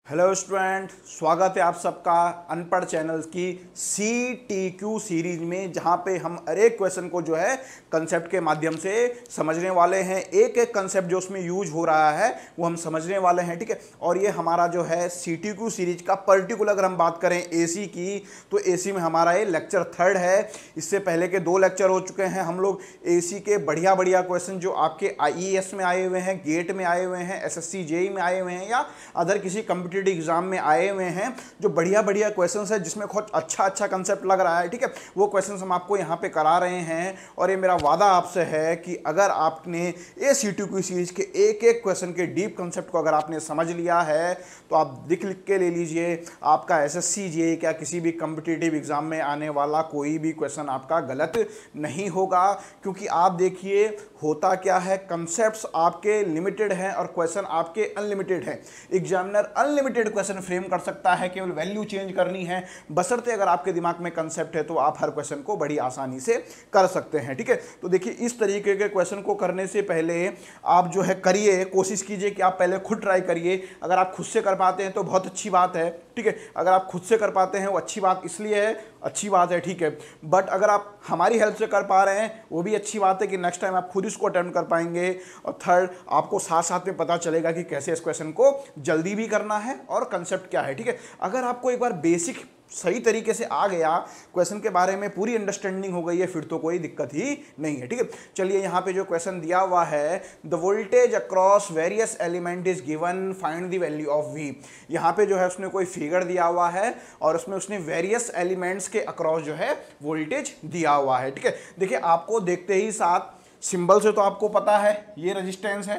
Hello student, स्वागत है आप सबका अनपढ़ चैनल की CTQ सीरीज में, जहां पे हम हर एक क्वेश्चन को जो है कंसेप्ट के माध्यम से समझने वाले हैं। एक एक कंसेप्ट जो उसमें यूज हो रहा है वो हम समझने वाले हैं, ठीक है। और ये हमारा जो है CTQ सीरीज का पर्टिकुलर अगर हम बात करें AC की, तो AC में हमारा ये लेक्चर 3rd है। इससे पहले के 2 लेक्चर हो चुके हैं। हम लोग AC के बढ़िया बढ़िया क्वेश्चन जो आपके IAS में आए हुए हैं, गेट में आए हुए हैं, SSC JEE में आए हुए हैं या अदर किसी कम्पिटिटिव एग्जाम में आए हुए हैं, जो बढ़िया बढ़िया क्वेश्चंस है जिसमें बहुत अच्छा कंसेप्ट लग रहा है, ठीक है, वो क्वेश्चंस हम आपको यहाँ पे करा रहे हैं। और ये मेरा वादा आपसे है कि अगर आपने ये CTQ सीरीज के एक एक क्वेश्चन के डीप कंसेप्ट को अगर आपने समझ लिया है तो आप लिख के ले लीजिए, आपका SSC JEE क्या किसी भी कम्पिटिटिव एग्जाम में आने वाला कोई भी क्वेश्चन आपका गलत नहीं होगा। क्योंकि आप देखिए होता क्या है, कंसेप्ट्स आपके लिमिटेड हैं और क्वेश्चन आपके अनलिमिटेड हैं। एग्जामिनर अनलिमिटेड क्वेश्चन फ्रेम कर सकता है, केवल वैल्यू चेंज करनी है, बशर्ते अगर आपके दिमाग में कंसेप्ट है तो आप हर क्वेश्चन को बड़ी आसानी से कर सकते हैं, ठीक है। तो देखिए इस तरीके के क्वेश्चन को करने से पहले आप जो है करिए, कोशिश कीजिए कि आप पहले खुद ट्राई करिए। अगर आप खुद से कर पाते हैं तो बहुत अच्छी बात है, ठीक है। अगर आप खुद से कर पाते हैं वो अच्छी बात इसलिए है, अच्छी बात है, ठीक है। बट अगर आप हमारी हेल्प से कर पा रहे हैं वो भी अच्छी बात है कि नेक्स्ट टाइम आप खुद इसको अटेम्प्ट कर पाएंगे। और थर्ड, आपको साथ साथ में पता चलेगा कि कैसे इस क्वेश्चन को जल्दी भी करना है और कंसेप्ट क्या है, ठीक है। अगर आपको एक बार बेसिक सही तरीके से आ गया, क्वेश्चन के बारे में पूरी अंडरस्टैंडिंग हो गई है, फिर तो कोई दिक्कत ही नहीं है, ठीक है। चलिए यहाँ पे जो क्वेश्चन दिया हुआ है, the voltage across various element is given, find the value of V। यहाँ पे जो है उसने कोई फिगर दिया हुआ है और उसमें उसने वेरियस एलिमेंट्स के अक्रॉस जो है वोल्टेज दिया हुआ है, ठीक है। देखिए आपको देखते ही साथ सिंबल से तो आपको पता है ये रेजिस्टेंस है,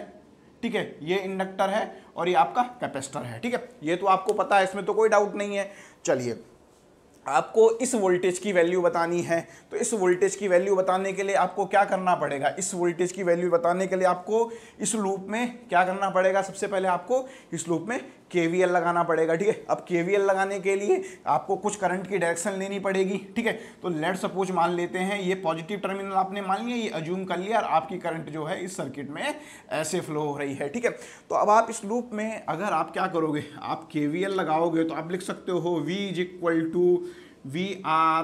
ठीक है, ये इंडक्टर है और ये आपका कैपेसिटर है, ठीक है। ये तो आपको पता है, इसमें तो कोई डाउट नहीं है। चलिए आपको इस वोल्टेज की वैल्यू बतानी है, तो इस वोल्टेज की वैल्यू बताने के लिए आपको क्या करना पड़ेगा? इस वोल्टेज की वैल्यू बताने के लिए आपको इस लूप में क्या करना पड़ेगा? सबसे पहले आपको इस लूप में KVL लगाना पड़ेगा, ठीक है। अब KVL लगाने के लिए आपको कुछ करंट की डायरेक्शन लेनी पड़ेगी, ठीक है। तो लेट सपोज मान लेते हैं ये पॉजिटिव टर्मिनल आपने मान लिया, ये अज्यूम कर लिया और आपकी करंट जो है इस सर्किट में ऐसे फ्लो हो रही है, ठीक है। तो अब आप इस लूप में अगर आप क्या करोगे, आप KVL लगाओगे तो आप लिख सकते हो V is equal to VR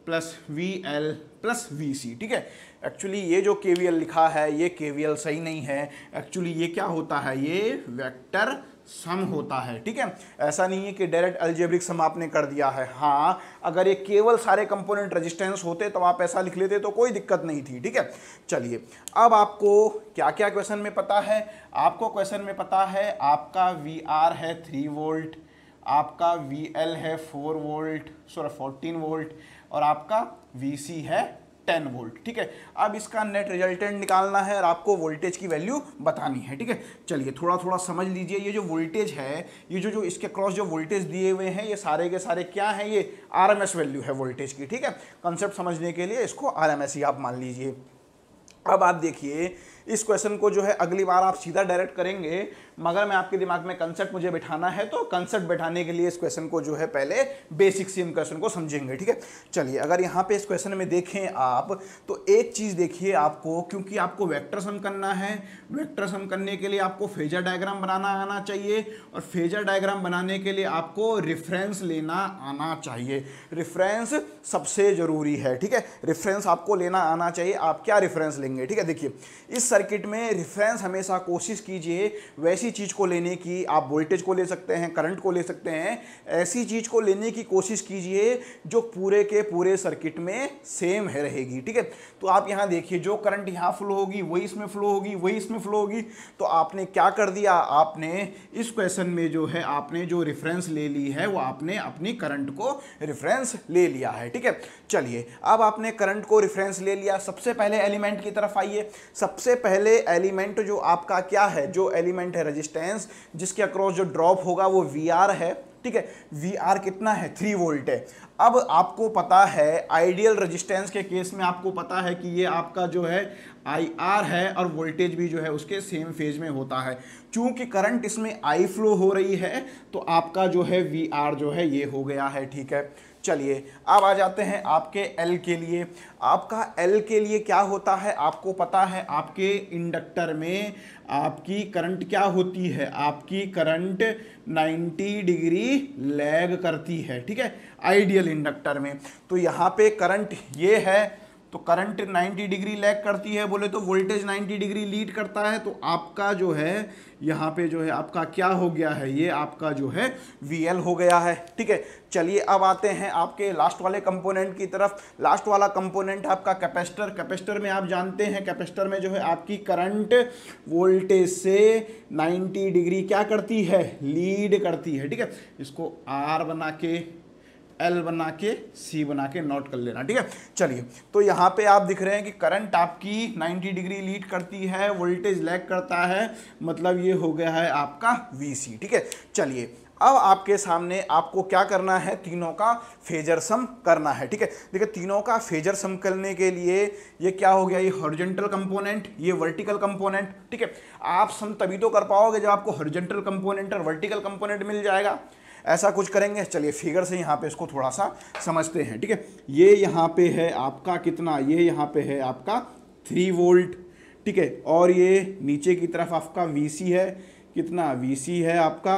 plus VL plus VC, ठीक है। एक्चुअली ये जो KVL लिखा है ये KVL सही नहीं है। एक्चुअली ये क्या होता है, ये वेक्टर सम होता है, ठीक है। ऐसा नहीं है कि डायरेक्ट अलजेब्रिक सम आपने कर दिया है। हाँ, अगर ये केवल सारे कंपोनेंट रेजिस्टेंस होते तो आप ऐसा लिख लेते तो कोई दिक्कत नहीं थी, ठीक है। चलिए अब आपको क्या क्या क्वेश्चन में पता है? आपको क्वेश्चन में पता है आपका VR है 3 वोल्ट, आपका VL है 4 वोल्ट, सॉरी 14 वोल्ट और आपका VC है 10 वोल्ट, ठीक है। अब इसका नेट रिजल्टेंट निकालना है और आपको वोल्टेज की वैल्यू बतानी है, ठीक है। चलिए थोड़ा थोड़ा समझ लीजिए, ये जो वोल्टेज है, ये जो इसके क्रॉस जो वोल्टेज दिए हुए हैं, ये सारे के सारे क्या हैं? ये RMS वैल्यू है वोल्टेज की, ठीक है। कंसेप्ट समझने के लिए इसको RMS ही आप मान लीजिए। अब आप देखिए इस क्वेश्चन को जो है अगली बार आप सीधा डायरेक्ट करेंगे, मगर मैं आपके दिमाग में कंसेप्ट मुझे बिठाना है, तो कंसेप्ट बिठाने के लिए इस क्वेश्चन को जो है पहले बेसिक सी क्वेश्चन को समझेंगे, ठीक है। चलिए अगर यहाँ पे इस क्वेश्चन में देखें आप, तो एक चीज़ देखिए आपको, क्योंकि आपको वेक्टर सम करना है, वेक्टर सम करने के लिए आपको फेजर डायग्राम बनाना आना चाहिए और फेजर डायग्राम बनाने के लिए आपको रेफरेंस लेना आना चाहिए। रेफरेंस सबसे ज़रूरी है, ठीक है। रेफरेंस आपको लेना आना चाहिए। आप क्या रेफरेंस लेंगे, ठीक है। देखिए इस सर्किट में रेफरेंस हमेशा कोशिश कीजिए वैसी चीज़ को लेने की, आप वोल्टेज को ले सकते हैं, करंट को ले सकते हैं, ऐसी चीज़ को लेने की कोशिश कीजिए जो पूरे के पूरे सर्किट में सेम है रहेगी, ठीक है। तो आप यहाँ देखिए जो करंट यहाँ फ्लो होगी वही इसमें फ्लो होगी, वही इसमें फ्लो होगी। तो आपने क्या कर दिया, आपने इस क्वेश्चन में जो है आपने जो रेफरेंस ले ली है वो आपने अपनी करंट को रेफरेंस ले लिया है, ठीक है। चलिए अब आपने करंट को रेफरेंस ले लिया, सबसे पहले एलिमेंट की तरफ आइए। सबसे पहले एलिमेंट जो आपका क्या है, जो एलिमेंट है रेजिस्टेंस जिसके अक्रॉस जो ड्रॉप होगा वो VR है, ठीक है। VR कितना है? 3 वोल्ट है। अब आपको पता है आइडियल रेजिस्टेंस के केस में आपको पता है कि ये आपका जो है IR है और वोल्टेज भी जो है उसके सेम फेज में होता है। चूंकि करंट इसमें I फ्लो हो रही है तो आपका जो है VR जो है ये हो गया है, ठीक है। चलिए अब आ जाते हैं आपके एल के लिए। आपका एल के लिए क्या होता है, आपको पता है आपके इंडक्टर में आपकी करंट क्या होती है, आपकी करंट 90 डिग्री लैग करती है, ठीक है, आइडियल इंडक्टर में। तो यहाँ पे करंट ये है, तो करंट 90 डिग्री लैग करती है बोले तो वोल्टेज 90 डिग्री लीड करता है, तो आपका जो है यहाँ पे जो है आपका क्या हो गया है, ये आपका जो है VL हो गया है, ठीक है। चलिए अब आते हैं आपके लास्ट वाले कंपोनेंट की तरफ। लास्ट वाला कंपोनेंट आपका कैपेसिटर। कैपेसिटर में आप जानते हैं कैपेसिटर में जो है आपकी करंट वोल्टेज से 90 डिग्री क्या करती है, लीड करती है, ठीक है। इसको R बना के, L बना के, C बना के नोट कर लेना, ठीक है। चलिए तो यहाँ पे आप दिख रहे हैं कि करंट आपकी 90 डिग्री लीड करती है, वोल्टेज लैग करता है, मतलब ये हो गया है आपका VC, ठीक है। चलिए अब आपके सामने आपको क्या करना है, तीनों का फेजर सम करना है, ठीक है। देखिए तीनों का फेजर सम करने के लिए ये क्या हो गया, ये हॉरिजॉन्टल कंपोनेंट, ये वर्टिकल कंपोनेंट, ठीक है। आप सम तभी तो कर पाओगे जब आपको हॉरिजॉन्टल कंपोनेंट और वर्टिकल कंपोनेंट मिल जाएगा। ऐसा कुछ करेंगे, चलिए फिगर से यहाँ पे इसको थोड़ा सा समझते हैं, ठीक है। ये यहाँ पे है आपका कितना, ये यहाँ पे है आपका 3 वोल्ट, ठीक है, और ये नीचे की तरफ आपका VC है, कितना VC है आपका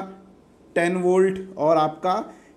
10 वोल्ट, और आपका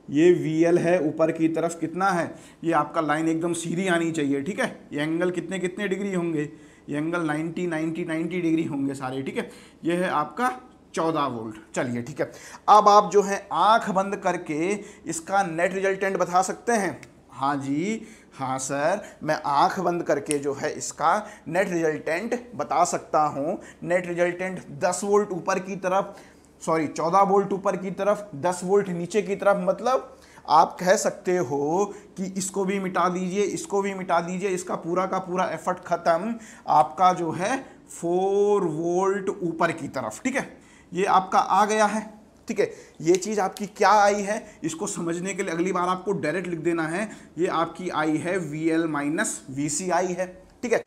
ये VL है ऊपर की तरफ, कितना है, ये आपका लाइन एकदम सीधी आनी चाहिए, ठीक है। ये एंगल कितने कितने डिग्री होंगे, ये एंगल 90 90 90 डिग्री होंगे सारे, ठीक है। ये है आपका 14 वोल्ट। चलिए ठीक है, अब आप जो है आंख बंद करके इसका नेट रिजल्टेंट बता सकते हैं। हाँ जी, हाँ सर, मैं आंख बंद करके जो है इसका नेट रिजल्टेंट बता सकता हूँ। नेट रिजल्टेंट 10 वोल्ट ऊपर की तरफ, सॉरी 14 वोल्ट ऊपर की तरफ, 10 वोल्ट नीचे की तरफ, मतलब आप कह सकते हो कि इसको भी मिटा दीजिए, इसको भी मिटा दीजिए, इसका पूरा का पूरा एफर्ट खत्म, आपका जो है 4 वोल्ट ऊपर की तरफ, ठीक है। ये आपका आ गया है, ठीक है। ये चीज़ आपकी क्या आई है, इसको समझने के लिए अगली बार आपको डायरेक्ट लिख देना है, ये आपकी आई है VL माइनस VC आई है, ठीक है।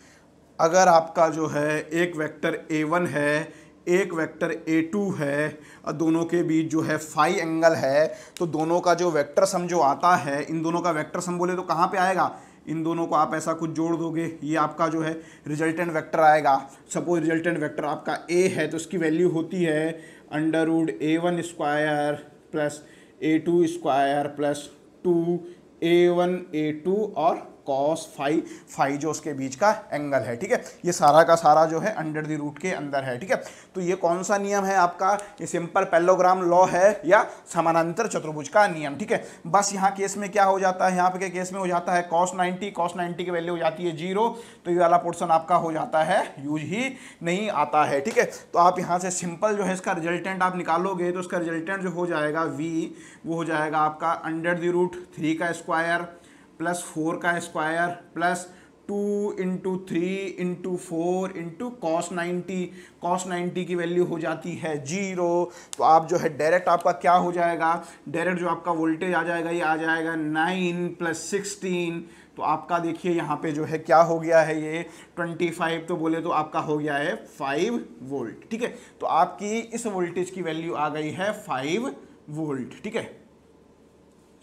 अगर आपका जो है एक वेक्टर A1 है, एक वेक्टर A2 है, और दोनों के बीच जो है फाई एंगल है, तो दोनों का जो वेक्टर सम जो आता है, इन दोनों का वेक्टर सम बोले तो कहाँ पे आएगा, इन दोनों को आप ऐसा कुछ जोड़ दोगे, ये आपका जो है रिजल्टेंट वेक्टर आएगा। सपोज रिजल्टेंट वेक्टर आपका A है तो इसकी वैल्यू होती है under root A1 square plus A2 square plus 2A1 A2 और कॉस फाई जो उसके बीच का एंगल है, ठीक है। ये सारा का सारा जो है अंडर द रूट के अंदर है, ठीक है। तो ये कौन सा नियम है आपका, ये सिंपल पैरेललोग्राम लॉ है या समानांतर चतुर्भुज का नियम, ठीक है। बस यहाँ केस में क्या हो जाता है, यहाँ पे के केस में हो जाता है cos 90 की वैल्यू हो जाती है 0, तो ये वाला पोर्शन आपका हो जाता है यूज ही नहीं आता है, ठीक है। तो आप यहाँ से सिंपल जो है इसका रिजल्टेंट आप निकालोगे तो इसका रिजल्टेंट जो हो जाएगा वो हो जाएगा आपका अंडर द रूट 3 का स्क्वायर प्लस 4 का square plus 2 into 3 into 4 into cos 90 की वैल्यू हो जाती है 0। तो आप जो है डायरेक्ट आपका क्या हो जाएगा, डायरेक्ट जो आपका वोल्टेज आ जाएगा, ये आ जाएगा 9 प्लस 16, तो आपका देखिए यहाँ पे जो है क्या हो गया है, ये 25 तो बोले तो आपका हो गया है 5 वोल्ट, ठीक है। तो आपकी इस वोल्टेज की वैल्यू आ गई है 5 वोल्ट, ठीक है।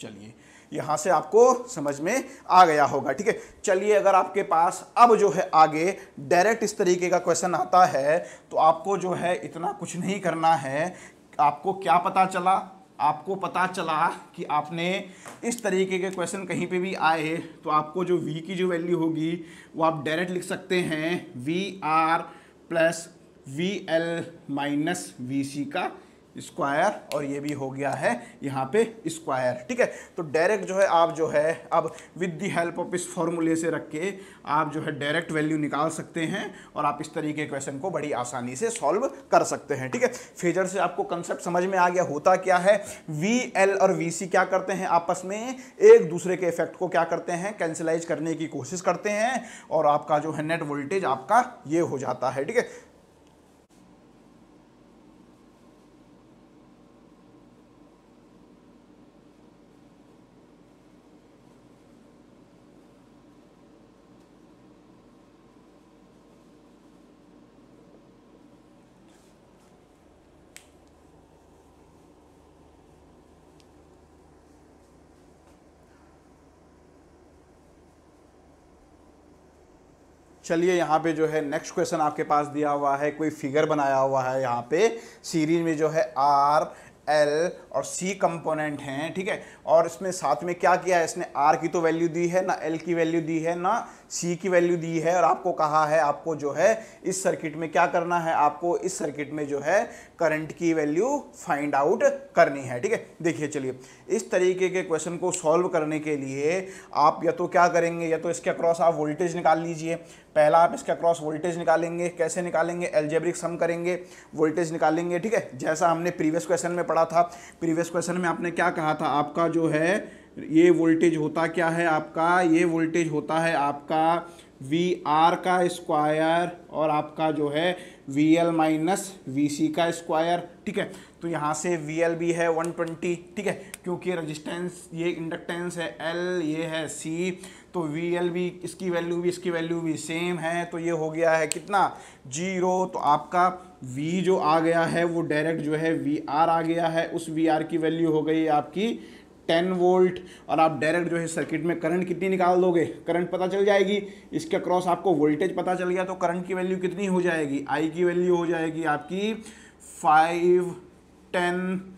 चलिए यहां से आपको समझ में आ गया होगा, ठीक है। चलिए अगर आपके पास अब जो है आगे डायरेक्ट इस तरीके का क्वेश्चन आता है तो आपको जो है इतना कुछ नहीं करना है। आपको क्या पता चला, आपको पता चला कि आपने इस तरीके के क्वेश्चन कहीं पे भी आए तो आपको जो V की जो वैल्यू होगी वो आप डायरेक्ट लिख सकते हैं VR plus VL minus VC का स्क्वायर, और ये भी हो गया है यहाँ पे स्क्वायर, ठीक है। तो डायरेक्ट जो है आप जो है अब विद द हेल्प ऑफ इस फॉर्मूले से रख के आप जो है डायरेक्ट वैल्यू निकाल सकते हैं और आप इस तरीके के क्वेश्चन को बड़ी आसानी से सॉल्व कर सकते हैं, ठीक है। फेजर से आपको कंसेप्ट समझ में आ गया, होता क्या है, VL और VC क्या करते हैं, आपस में एक दूसरे के इफेक्ट को क्या करते हैं, कैंसिलाइज करने की कोशिश करते हैं, और आपका जो है नेट वोल्टेज आपका ये हो जाता है, ठीक है। चलिए यहाँ पे जो है नेक्स्ट क्वेश्चन आपके पास दिया हुआ है, कोई फिगर बनाया हुआ है यहाँ पे सीरीज में जो है आर एल और सी कंपोनेंट हैं, ठीक है। और इसमें साथ में क्या किया है इसने, आर की तो वैल्यू दी है ना, एल की वैल्यू दी है ना, सी की वैल्यू दी है, और आपको कहा है आपको जो है इस सर्किट में क्या करना है, आपको इस सर्किट में जो है करंट की वैल्यू फाइंड आउट करनी है, ठीक है। देखिए चलिए इस तरीके के क्वेश्चन को सॉल्व करने के लिए आप या तो क्या करेंगे, या तो इसके अक्रॉस आप वोल्टेज निकाल लीजिए। पहला आप इसके अक्रॉस वोल्टेज निकालेंगे, कैसे निकालेंगे, अलजेब्रिक सम करेंगे, वोल्टेज निकालेंगे, ठीक है, जैसा हमने प्रीवियस क्वेश्चन में पढ़ा था। प्रीवियस क्वेश्चन में आपने क्या कहा था, आपका जो है ये वोल्टेज होता क्या है आपका, ये वोल्टेज होता है आपका वी आर का स्क्वायर और आपका जो है वी एल माइनस वी सी का स्क्वायर, ठीक है। तो यहाँ से वी एल भी है 120, ठीक है, क्योंकि रेजिस्टेंस ये इंडक्टेंस है एल, ये है सी, तो वी एल भी इसकी वैल्यू भी इसकी वैल्यू भी सेम है, तो ये हो गया है कितना 0। तो आपका V जो आ गया है वो डायरेक्ट जो है वी आर आ गया है, उस वी आर की वैल्यू हो गई आपकी 10 वोल्ट। और आप डायरेक्ट जो है सर्किट में करंट कितनी निकाल दोगे, करंट पता चल जाएगी, इसके क्रॉस आपको वोल्टेज पता चल गया, तो करंट की वैल्यू कितनी हो जाएगी, आई की वैल्यू हो जाएगी आपकी 5/10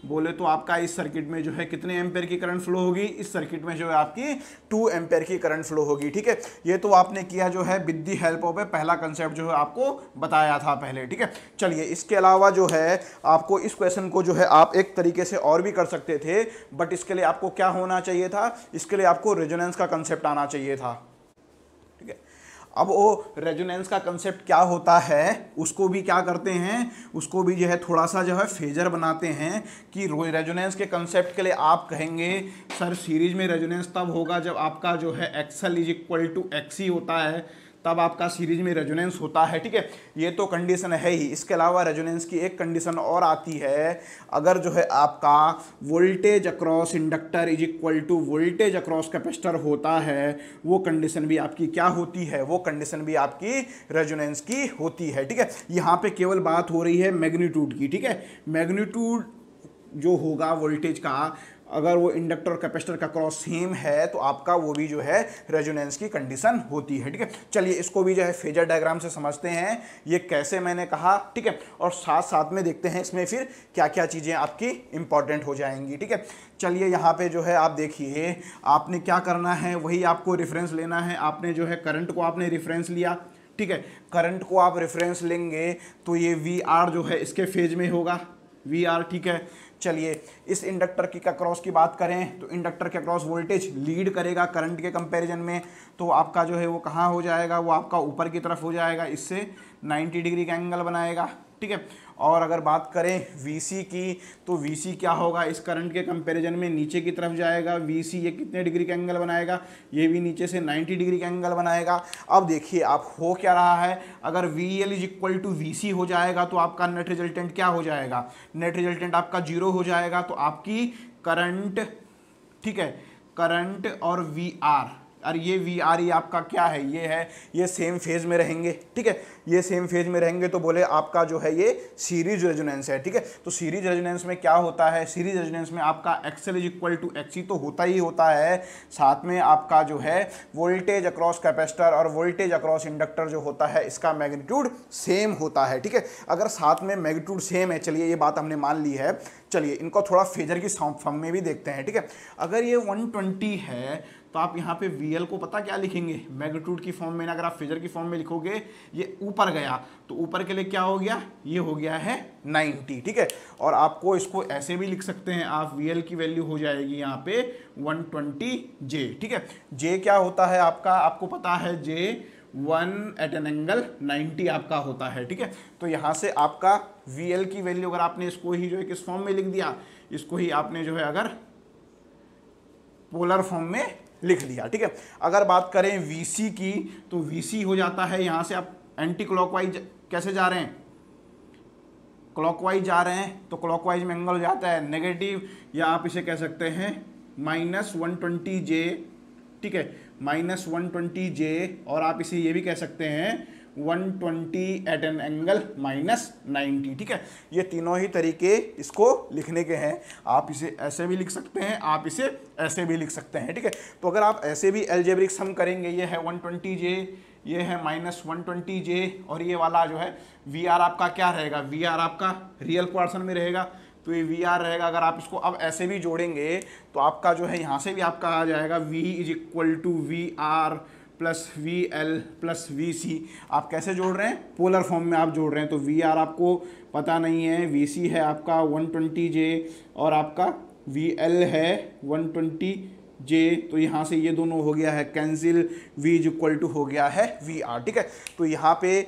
बोले तो आपका इस सर्किट में जो है कितने एम्पेयर की करंट फ्लो होगी, इस सर्किट में जो है आपकी 2 एम्पेयर की करंट फ्लो होगी, ठीक है। ये तो आपने किया जो है विद दी हेल्प ऑफ पहला कंसेप्ट जो है आपको बताया था पहले, ठीक है। चलिए इसके अलावा जो है आपको इस क्वेश्चन को जो है आप एक तरीके से और भी कर सकते थे, बट इसके लिए आपको क्या होना चाहिए था, इसके लिए आपको रेजोनेंस का कंसेप्ट आना चाहिए था, ठीक है। अब वो रेजोनेंस का कंसेप्ट क्या होता है उसको भी क्या करते हैं, उसको भी जो है थोड़ा सा जो है फेजर बनाते हैं कि रेजोनेंस के कंसेप्ट के लिए आप कहेंगे सर सीरीज में रेजोनेंस तब होगा जब आपका जो है XL is equal to XC होता है, तब आपका सीरीज में रेजोनेंस होता है, ठीक है। ये तो कंडीशन है ही, इसके अलावा रेजोनेंस की एक कंडीशन और आती है, अगर जो है आपका voltage across inductor is equal to voltage across capacitor होता है, वो कंडीशन भी आपकी क्या होती है, वो कंडीशन भी आपकी रेजोनेंस की होती है, ठीक है। यहाँ पे केवल बात हो रही है मैग्नीट्यूड की, ठीक है। मैग्नीट्यूड जो होगा वोल्टेज का, अगर वो इंडक्टर और कैपेसिटर का क्रॉस सेम है तो आपका वो भी जो है रेजोनेंस की कंडीशन होती है, ठीक है। चलिए इसको भी जो है फेजर डायग्राम से समझते हैं, ये कैसे मैंने कहा, ठीक है, और साथ साथ में देखते हैं इसमें फिर क्या क्या चीज़ें आपकी इंपॉर्टेंट हो जाएंगी, ठीक है। चलिए यहाँ पे जो है आप देखिए, आपने क्या करना है, वही आपको रेफरेंस लेना है। आपने जो है करंट को आपने रेफरेंस लिया, ठीक है, करंट को आप रेफरेंस लेंगे तो ये वी आर जो है इसके फेज में होगा, वी आर, ठीक है। चलिए इस इंडक्टर की का क्रॉस की बात करें तो इंडक्टर के क्रॉस वोल्टेज लीड करेगा करंट के कंपैरिजन में, तो आपका जो है वो कहाँ हो जाएगा, वो आपका ऊपर की तरफ हो जाएगा, इससे 90 डिग्री का एंगल बनाएगा, ठीक है। और अगर बात करें VC की तो VC क्या होगा, इस करंट के कंपैरिजन में नीचे की तरफ जाएगा, VC ये कितने डिग्री का एंगल बनाएगा, ये भी नीचे से 90 डिग्री का एंगल बनाएगा। अब देखिए आप हो क्या रहा है, अगर VL is equal to VC हो जाएगा तो आपका नेट रिजल्टेंट क्या हो जाएगा, नेट रिजल्टेंट आपका 0 हो जाएगा, तो आपकी करंट, ठीक है, करंट और VR, और ये वी आर ई आपका क्या है, ये है, ये सेम फेज में रहेंगे, ठीक है, ये सेम फेज में रहेंगे, तो बोले आपका जो है ये सीरीज रेजोनेंस है, ठीक है। तो सीरीज रेजोनेंस में क्या होता है, सीरीज रेजोनेंस में आपका XL is equal to XC तो होता ही होता है, साथ में आपका जो है वोल्टेज अक्रॉस कैपेसिटर और वोल्टेज अक्रॉस इंडक्टर जो होता है इसका मैग्नीट्यूड सेम होता है, ठीक है। अगर साथ में मैग्नीट्यूड सेम है, चलिए ये बात हमने मान ली है, चलिए इनको थोड़ा फेजर की फॉर्म में भी देखते हैं, ठीक है। अगर ये 120 है तो आप यहाँ पे VL को पता क्या लिखेंगे, मैग्नीट्यूड की फॉर्म में, अगर आप फेजर की फॉर्म में लिखोगे, ये ऊपर गया तो ऊपर के लिए क्या हो गया, ये हो गया है 90, ठीक है। और आपको इसको ऐसे भी लिख सकते हैं आप, VL की वैल्यू हो जाएगी यहाँ पे 120J, ठीक है। J क्या होता है आपका, आपको पता है J 1 एट एन एंगल 90 आपका होता है, ठीक है। तो यहाँ से आपका VL की वैल्यू, अगर आपने इसको ही जो है किस फॉर्म में लिख दिया, इसको ही आपने जो है अगर पोलर फॉर्म में लिख दिया, ठीक है। अगर बात करें VC की तो VC हो जाता है, यहाँ से आप एंटी क्लॉकवाइज कैसे जा रहे हैं, क्लॉकवाइज जा रहे हैं, तो क्लॉकवाइज में एंगल हो जाता है नेगेटिव, या आप इसे कह सकते हैं -120J, ठीक है, -120J, और आप इसे ये भी कह सकते हैं 120 एट एन एंगल -90। ठीक है, ये तीनों ही तरीके इसको लिखने के हैं। आप इसे ऐसे भी लिख सकते हैं, आप इसे ऐसे भी लिख सकते हैं। ठीक है, तो अगर आप ऐसे भी अलजेब्रिक सम करेंगे, ये है 120J, ये है -120J, और ये वाला जो है वी आर आपका क्या रहेगा, वी आर आपका रियल पोर्शन में रहेगा, तो ये वी आर रहेगा। अगर आप इसको अब ऐसे भी जोड़ेंगे तो आपका जो है यहाँ से भी आपका आ जाएगा V = VR plus VL plus VC। आप कैसे जोड़ रहे हैं, पोलर फॉर्म में आप जोड़ रहे हैं। तो VR आपको पता नहीं है, VC है आपका 120J और आपका VL है 120J, तो यहाँ से ये दोनों हो गया है कैंसिल, V = हो गया है VR। ठीक है, तो यहाँ पे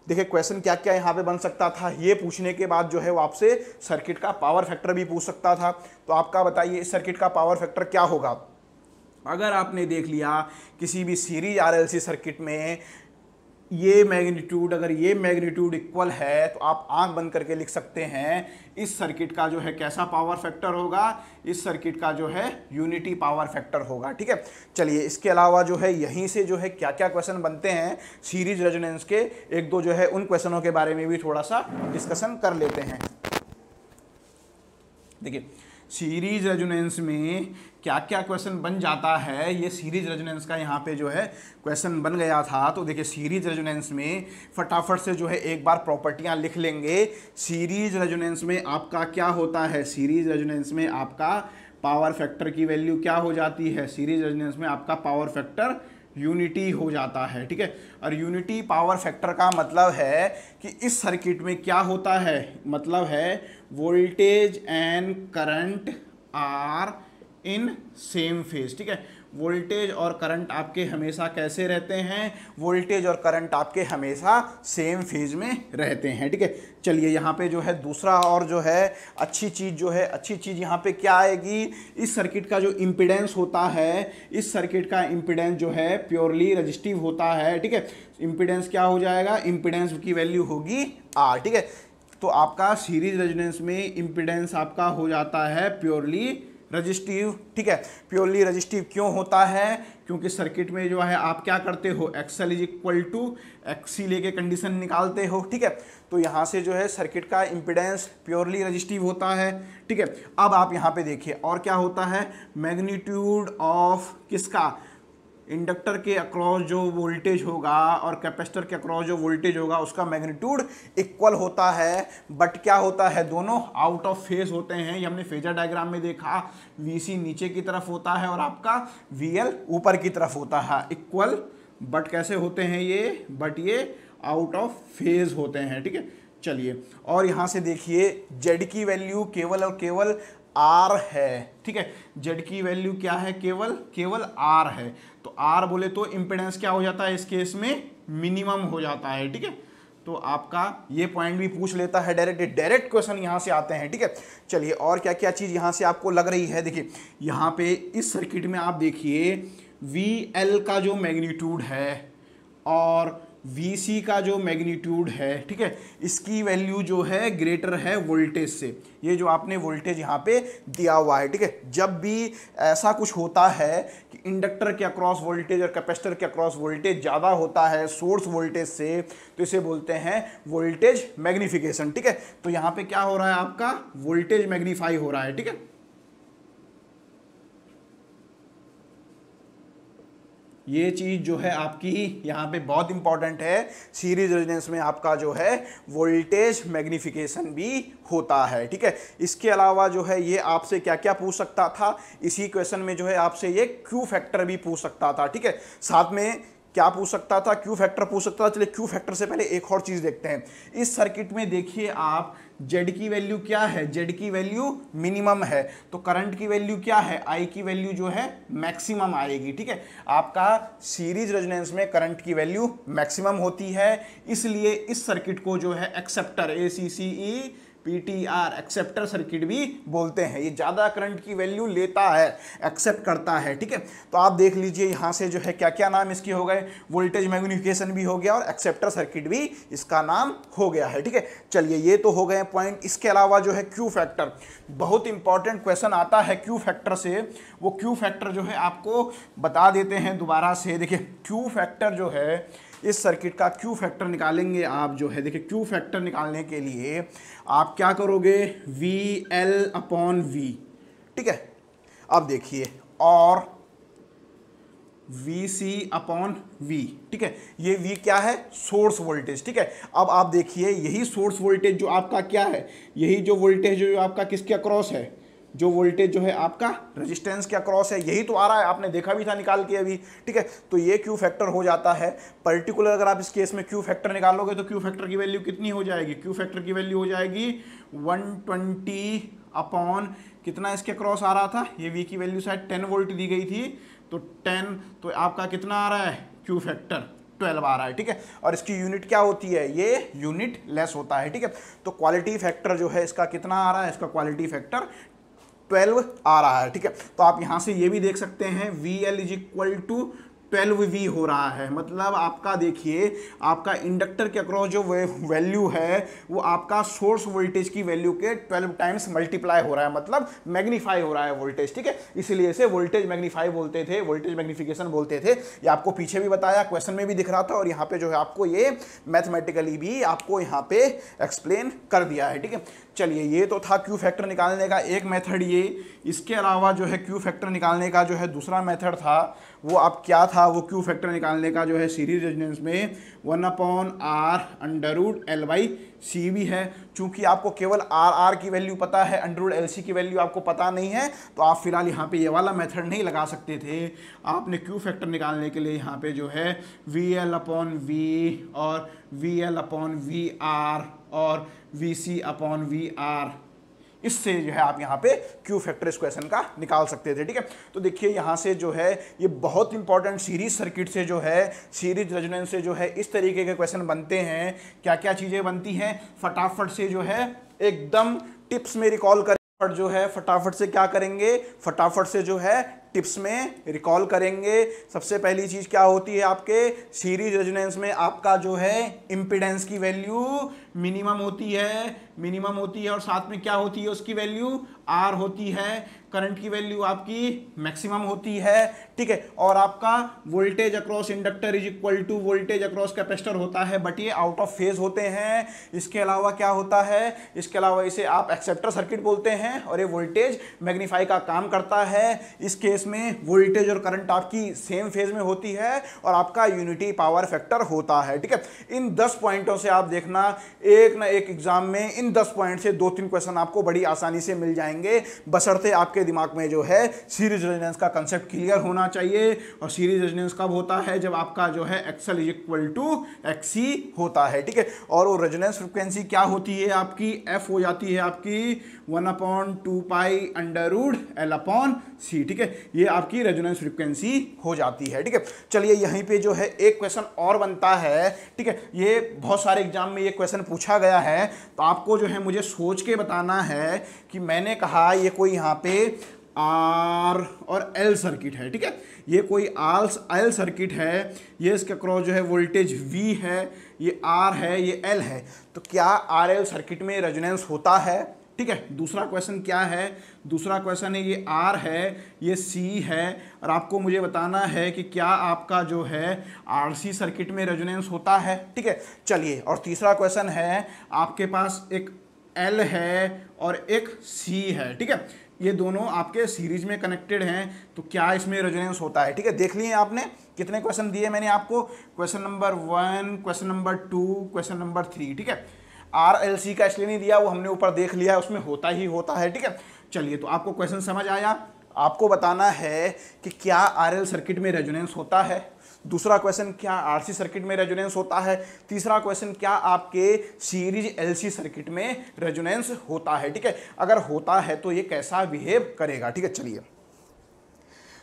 देखिए क्वेश्चन क्या क्या यहाँ पे बन सकता था। ये पूछने के बाद जो है वो आपसे सर्किट का पावर फैक्टर भी पूछ सकता था। तो आपका बताइए इस सर्किट का पावर फैक्टर क्या होगा। अगर आपने देख लिया किसी भी सीरीज आरएलसी सर्किट में ये मैग्नीट्यूड, अगर ये मैग्नीट्यूड इक्वल है तो आप आंख बंद करके लिख सकते हैं इस सर्किट का जो है कैसा पावर फैक्टर होगा, इस सर्किट का जो है यूनिटी पावर फैक्टर होगा। ठीक है, चलिए इसके अलावा जो है यहीं से जो है क्या क्या क्वेश्चन बनते हैं सीरीज रेजोनेंस के, एक दो जो है उन क्वेश्चनों के बारे में भी थोड़ा सा डिस्कशन कर लेते हैं। देखिए सीरीज रेजोनेंस में क्या क्या क्वेश्चन बन जाता है, ये सीरीज रेजोनेंस का यहाँ पे जो है क्वेश्चन बन गया था। तो देखिए सीरीज रेजोनेंस में फटाफट से जो है एक बार प्रॉपर्टियाँ लिख लेंगे। सीरीज रेजोनेंस में आपका क्या होता है, सीरीज रेजोनेंस में आपका पावर फैक्टर की वैल्यू क्या हो जाती है, सीरीज रेजोनेंस में आपका पावर फैक्टर यूनिटी हो जाता है। ठीक है, और यूनिटी पावर फैक्टर का मतलब है कि इस सर्किट में क्या होता है, मतलब है voltage and current are in same phase. ठीक है, वोल्टेज और करंट आपके हमेशा कैसे रहते हैं, वोल्टेज और करंट आपके हमेशा सेम फेज में रहते हैं। ठीक है, चलिए यहाँ पे जो है दूसरा और जो है अच्छी चीज़ यहाँ पे क्या आएगी, इस सर्किट का जो इम्पीडेंस होता है, इस सर्किट का इम्पीडेंस जो है प्योरली रजिस्टिव होता है। ठीक है, इम्पीडेंस क्या हो जाएगा, इम्पीडेंस की वैल्यू होगी R। ठीक है, तो आपका सीरीज रेजोनेंस में इम्पीडेंस आपका हो जाता है प्योरली रजिस्टिव। ठीक है, प्योरली रजिस्टिव क्यों होता है, क्योंकि सर्किट में जो है आप क्या करते हो, XL = XC लेके कंडीशन निकालते हो। ठीक है, तो यहाँ से जो है सर्किट का इम्पीडेंस प्योरली रजिस्टिव होता है। ठीक है, अब आप यहाँ पे देखिए और क्या होता है, मैग्नीट्यूड ऑफ किसका, इंडक्टर के अक्रॉस जो वोल्टेज होगा और कैपेसिटर के अक्रॉस जो वोल्टेज होगा उसका मैग्नीट्यूड इक्वल होता है, बट क्या होता है, दोनों आउट ऑफ फेज होते हैं। ये हमने फेजर डायग्राम में देखा, VC नीचे की तरफ होता है और आपका VL ऊपर की तरफ होता है। इक्वल बट कैसे होते हैं ये, बट ये आउट ऑफ फेज होते हैं। ठीक है, चलिए और यहाँ से देखिए Z की वैल्यू केवल और केवल R है। ठीक है, Z की वैल्यू क्या है, केवल R है। तो R बोले तो इम्पीडेंस क्या हो जाता है, इस केस में मिनिमम हो जाता है। ठीक है, तो आपका ये पॉइंट भी पूछ लेता है डायरेक्ट क्वेश्चन यहाँ से आते हैं। ठीक है, चलिए और क्या क्या चीज़ यहाँ से आपको लग रही है। देखिए यहाँ पे इस सर्किट में आप देखिए VL का जो मैग्नीट्यूड है और VC का जो मैग्नीट्यूड है, ठीक है, इसकी वैल्यू जो है ग्रेटर है वोल्टेज से। ये जो आपने वोल्टेज यहाँ पे दिया हुआ है। ठीक है, जब भी ऐसा कुछ होता है कि इंडक्टर के अक्रॉस वोल्टेज और कैपेसिटर के अक्रॉस वोल्टेज ज़्यादा होता है सोर्स वोल्टेज से, तो इसे बोलते हैं वोल्टेज मैग्निफिकेशन। ठीक है, तो यहाँ पे क्या हो रहा है, आपका वोल्टेज मैग्नीफाई हो रहा है। ठीक है, ये चीज़ जो है आपकी यहाँ पे बहुत इंपॉर्टेंट है। सीरीज रेजोनेंस में आपका जो है वोल्टेज मैग्निफिकेशन भी होता है। ठीक है, इसके अलावा जो है ये आपसे क्या क्या पूछ सकता था, इसी क्वेश्चन में जो है आपसे ये क्यू फैक्टर भी पूछ सकता था। ठीक है, साथ में क्या पूछ सकता था, क्यू फैक्टर पूछ सकता था। चलिए क्यू फैक्टर से पहले एक और चीज़ देखते हैं। इस सर्किट में देखिए आप Z की वैल्यू क्या है, Z की वैल्यू मिनिमम है, तो करंट की वैल्यू क्या है, I की वैल्यू जो है मैक्सिमम आएगी। ठीक है, आपका सीरीज रेजोनेंस में करंट की वैल्यू मैक्सिमम होती है, इसलिए इस सर्किट को जो है एक्सेप्टर ACCEPTR एक्सेप्टर सर्किट भी बोलते हैं। ये ज़्यादा करंट की वैल्यू लेता है, एक्सेप्ट करता है। ठीक है, तो आप देख लीजिए यहाँ से जो है क्या क्या नाम इसके हो गए, वोल्टेज मैग्निफिकेशन भी हो गया और एक्सेप्टर सर्किट भी इसका नाम हो गया है। ठीक है, चलिए ये तो हो गए पॉइंट। इसके अलावा जो है क्यू फैक्टर, बहुत इंपॉर्टेंट क्वेश्चन आता है क्यू फैक्टर से। वो क्यू फैक्टर जो है आपको बता देते हैं दोबारा से। देखिए क्यू फैक्टर जो है इस सर्किट का क्यू फैक्टर निकालेंगे आप जो है, देखिए क्यू फैक्टर निकालने के लिए आप क्या करोगे, वी एल अपॉन वी, ठीक है। अब देखिए, और वी सी अपॉन वी, ठीक है। ये वी क्या है, सोर्स वोल्टेज, ठीक है। अब आप देखिए यही सोर्स वोल्टेज जो आपका क्या है, यही जो वोल्टेज जो आपका किसके अक्रॉस है, जो वोल्टेज जो है आपका रेजिस्टेंस के अक्रॉस है, यही तो आ रहा है, आपने देखा भी था निकाल के अभी, ठीक है। तो ये क्यू फैक्टर हो जाता है पर्टिकुलर। अगर आप इस केस में क्यू फैक्टर निकालोगे तो क्यू फैक्टर की वैल्यू कितनी हो जाएगी, क्यू फैक्टर की वैल्यू हो जाएगी 120 अपॉन कितना इसके क्रॉस आ रहा था, ये वी की वैल्यू शायद 10 वोल्ट दी गई थी, तो 10, तो आपका कितना आ रहा है, क्यू फैक्टर 12 आ रहा है, ठीक है। और इसकी यूनिट क्या होती है, ये यूनिट लेस होता है, ठीक है। तो क्वालिटी फैक्टर जो है इसका कितना आ रहा है, इसका क्वालिटी फैक्टर 12 आ रहा है, ठीक है। तो आप यहां से ये भी देख सकते हैं VL is equal to 12V हो रहा है, मतलब आपका देखिए आपका इंडक्टर के अक्रॉस जो वैल्यू है वो आपका सोर्स वोल्टेज की वैल्यू के 12 टाइम्स मल्टीप्लाई हो रहा है, मतलब मैग्नीफाई हो रहा है वोल्टेज, ठीक है। इसलिए इसे वोल्टेज मैग्नीफाई बोलते थे, वोल्टेज मैग्निफिकेशन बोलते थे। ये आपको पीछे भी बताया, क्वेश्चन में भी दिख रहा था, और यहाँ पे जो है आपको ये मैथमेटिकली भी आपको यहाँ पे एक्सप्लेन कर दिया है, ठीक है। चलिए, ये तो था क्यू फैक्टर निकालने का एक मेथड ये। इसके अलावा जो है क्यू फैक्टर निकालने का जो है दूसरा मेथड था, वो आप क्या था, वो क्यू फैक्टर निकालने का जो है सीरीज रेजोनेंस में 1/R√L/C भी है। चूंकि आपको केवल R की वैल्यू पता है, √LC की वैल्यू आपको पता नहीं है, तो आप फिलहाल यहाँ पे ये वाला मेथड नहीं लगा सकते थे। आपने क्यू फैक्टर निकालने के लिए यहाँ पे जो है VL/V और VL/VR और VC/VR, इससे जो है आप यहाँ पे क्यू फैक्टर इस क्वेश्चन का निकाल सकते थे, ठीक है। तो देखिए यहाँ से जो है ये बहुत इंपॉर्टेंट सीरीज सर्किट से जो है, सीरीज रेजोनेंस से जो है इस तरीके के क्वेश्चन बनते हैं। क्या क्या चीज़ें बनती हैं, फटाफट से जो है एकदम टिप्स में रिकॉल करें, और जो है फटाफट से क्या करेंगे, फटाफट से जो है टिप्स में रिकॉल करेंगे। सबसे पहली चीज क्या होती है, आपके सीरीज रेजोनेंस में आपका जो है इंपीडेंस की वैल्यू मिनिमम होती है, मिनिमम होती है, और साथ में क्या होती है, उसकी वैल्यू R होती है। करंट की वैल्यू आपकी मैक्सिमम होती है, ठीक है। और आपका voltage across inductor is equal to voltage across capacitor होता है, बट ये आउट ऑफ फेज होते हैं। इसके अलावा क्या होता है, इसके अलावा इसे आप एक्सेप्टर सर्किट बोलते हैं, और ये वोल्टेज मैग्नीफाई का काम करता है। इस केस में वोल्टेज और करंट आपकी सेम फेज में होती है, और आपका यूनिटी पावर फैक्टर होता है, ठीक है। इन 10 पॉइंटों से आप देखना, एक ना एक एग्जाम में इन 10 पॉइंट से 2-3 क्वेश्चन आपको बड़ी आसानी से मिल जाएंगे, बशर्ते आपके दिमाग में जो है सीरीज रेजोनेंस का कंसेप्ट क्लियर होना चाहिए। और सीरीज रेजोनेंस कब होता है, जब आपका जो है XL is equal to XC होता है, ठीक है। और वो रेजोनेंस फ्रिक्वेंसी क्या होती है आपकी, F हो जाती है आपकी 1/2π√L/C, ठीक है। ये आपकी रेजोनेंस फ्रिक्वेंसी हो जाती है, ठीक है। चलिए यहीं पे जो है एक क्वेश्चन और बनता है, ठीक है। ये बहुत सारे एग्जाम में ये क्वेश्चन पूछा गया है, तो आपको जो है मुझे सोच के बताना है कि मैंने कहा ये कोई यहाँ पे R और L सर्किट है, ठीक है। ये कोई L सर्किट है, ये इसके क्रॉस जो है वोल्टेज V है, ये R है, ये L है। तो क्या RL सर्किट में रेजोनेंस होता है, ठीक है। दूसरा क्वेश्चन क्या है, दूसरा क्वेश्चन है ये R है, ये C है, और आपको मुझे बताना है कि क्या आपका जो है RC सर्किट में रेजोनेंस होता है, ठीक है। चलिए, और तीसरा क्वेश्चन है, आपके पास एक L है और एक C है, ठीक है। ये दोनों आपके सीरीज में कनेक्टेड हैं, तो क्या इसमें रेजोनेंस होता है, ठीक है। देख लिए आपने कितने क्वेश्चन दिए मैंने आपको, question number 1, question number 2, question number 3, ठीक है। RLC का इसलिए नहीं दिया, वो हमने ऊपर देख लिया है, उसमें होता ही होता है, ठीक है। चलिए, तो आपको क्वेश्चन समझ आया। आपको बताना है कि क्या RL सर्किट में रेजोनेंस होता है, दूसरा क्वेश्चन क्या RC सर्किट में रेजोनेंस होता है, तीसरा क्वेश्चन क्या आपके सीरीज LC सर्किट में रेजोनेंस होता है, ठीक है। अगर होता है तो ये कैसा बिहेव करेगा, ठीक है। चलिए,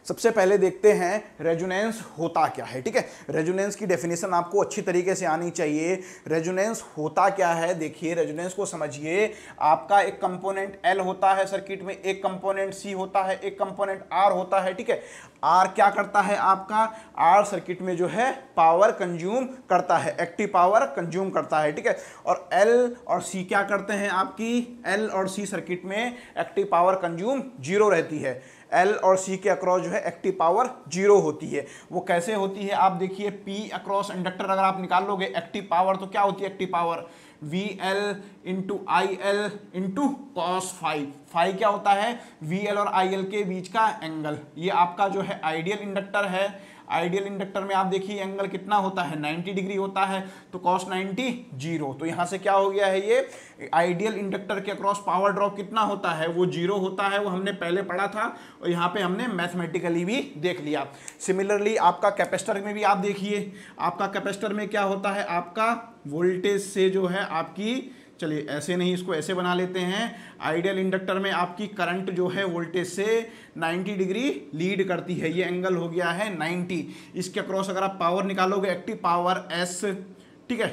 सबसे पहले देखते हैं रेजोनेंस होता क्या है, ठीक है। रेजोनेंस की डेफिनेशन आपको अच्छी तरीके से आनी चाहिए। रेजोनेंस होता क्या है, देखिए रेजोनेंस को समझिए। आपका एक कंपोनेंट L होता है सर्किट में, एक कंपोनेंट C होता है, एक कंपोनेंट R होता है, ठीक है। R क्या करता है, आपका R सर्किट में जो है पावर कंज्यूम करता है, एक्टिव पावर कंज्यूम करता है, ठीक है। और L और C क्या करते हैं, आपकी L और C सर्किट में एक्टिव पावर कंज्यूम 0 रहती है। एल और सी के अक्रॉस जो है एक्टिव पावर जीरो होती है। वो कैसे होती है आप देखिए, पी अक्रॉस इंडक्टर अगर आप निकाल लोगे एक्टिव पावर तो क्या होती है active power, V L into I L into cos five. Five क्या होता है, वी एल और आई एल के बीच का एंगल। ये आपका जो है आइडियल इंडक्टर है। आइडियल इंडक्टर में आप देखिए एंगल कितना होता है 90 डिग्री होता है, तो cos 90 जीरो। तो यहां से क्या हो गया है, ये आइडियल इंडक्टर के अक्रॉस पावर ड्रॉप कितना होता है, वो जीरो होता है। वो हमने पहले पढ़ा था और यहाँ पे हमने मैथमेटिकली भी देख लिया। सिमिलरली आपका कैपेसिटर में भी आप देखिए, आपका कैपेसिटर में क्या होता है, आपका वोल्टेज से जो है आपकी, चलिए ऐसे नहीं इसको ऐसे बना लेते हैं, आइडियल इंडक्टर में आपकी करंट जो है वोल्टेज से 90 डिग्री लीड करती है। ये एंगल हो गया है 90। इसके अक्रॉस अगर आप पावर निकालोगे एक्टिव पावर एस, ठीक है,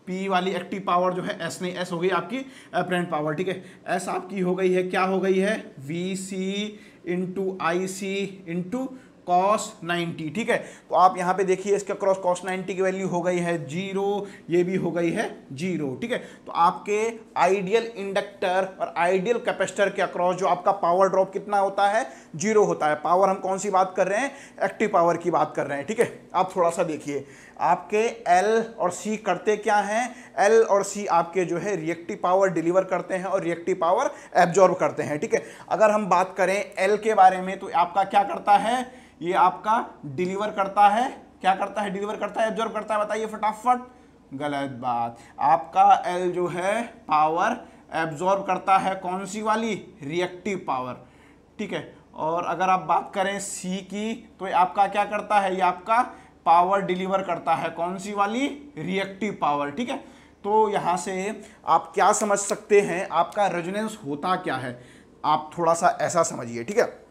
पी वाली एक्टिव पावर जो है एस नहीं, एस हो गई आपकी अपरेंट पावर, ठीक है। एस आपकी हो गई है, क्या हो गई है, V C into I C into cos 90, ठीक है। तो आप यहाँ पे देखिए इसके क्रॉस cos 90 की वैल्यू हो गई है जीरो, ये भी हो गई है जीरो, ठीक है। तो आपके आइडियल इंडक्टर और आइडियल कैपेसिटर के अक्रॉस जो आपका पावर ड्रॉप कितना होता है, जीरो होता है। पावर हम कौन सी बात कर रहे हैं, एक्टिव पावर की बात कर रहे हैं, ठीक है। आप थोड़ा सा देखिए, आपके L और C करते क्या हैं, L और C आपके जो है रिएक्टिव पावर डिलीवर करते हैं और रिएक्टिव पावर एब्जॉर्ब करते हैं, ठीक है। अगर हम बात करें L के बारे में तो आपका क्या करता है, ये आपका डिलीवर करता है, क्या करता है, डिलीवर करता है, एब्जॉर्ब करता है, बताइए फटाफट। गलत बात, आपका L जो है पावर एब्जॉर्ब करता है, कौन सी वाली, रिएक्टिव पावर, ठीक है। और अगर आप बात करें C की तो आपका क्या करता है, ये आपका पावर डिलीवर करता है, कौन सी वाली, रिएक्टिव पावर, ठीक है। तो यहां से आप क्या समझ सकते हैं, आपका रेजोनेंस होता क्या है, आप थोड़ा सा ऐसा समझिए, ठीक है।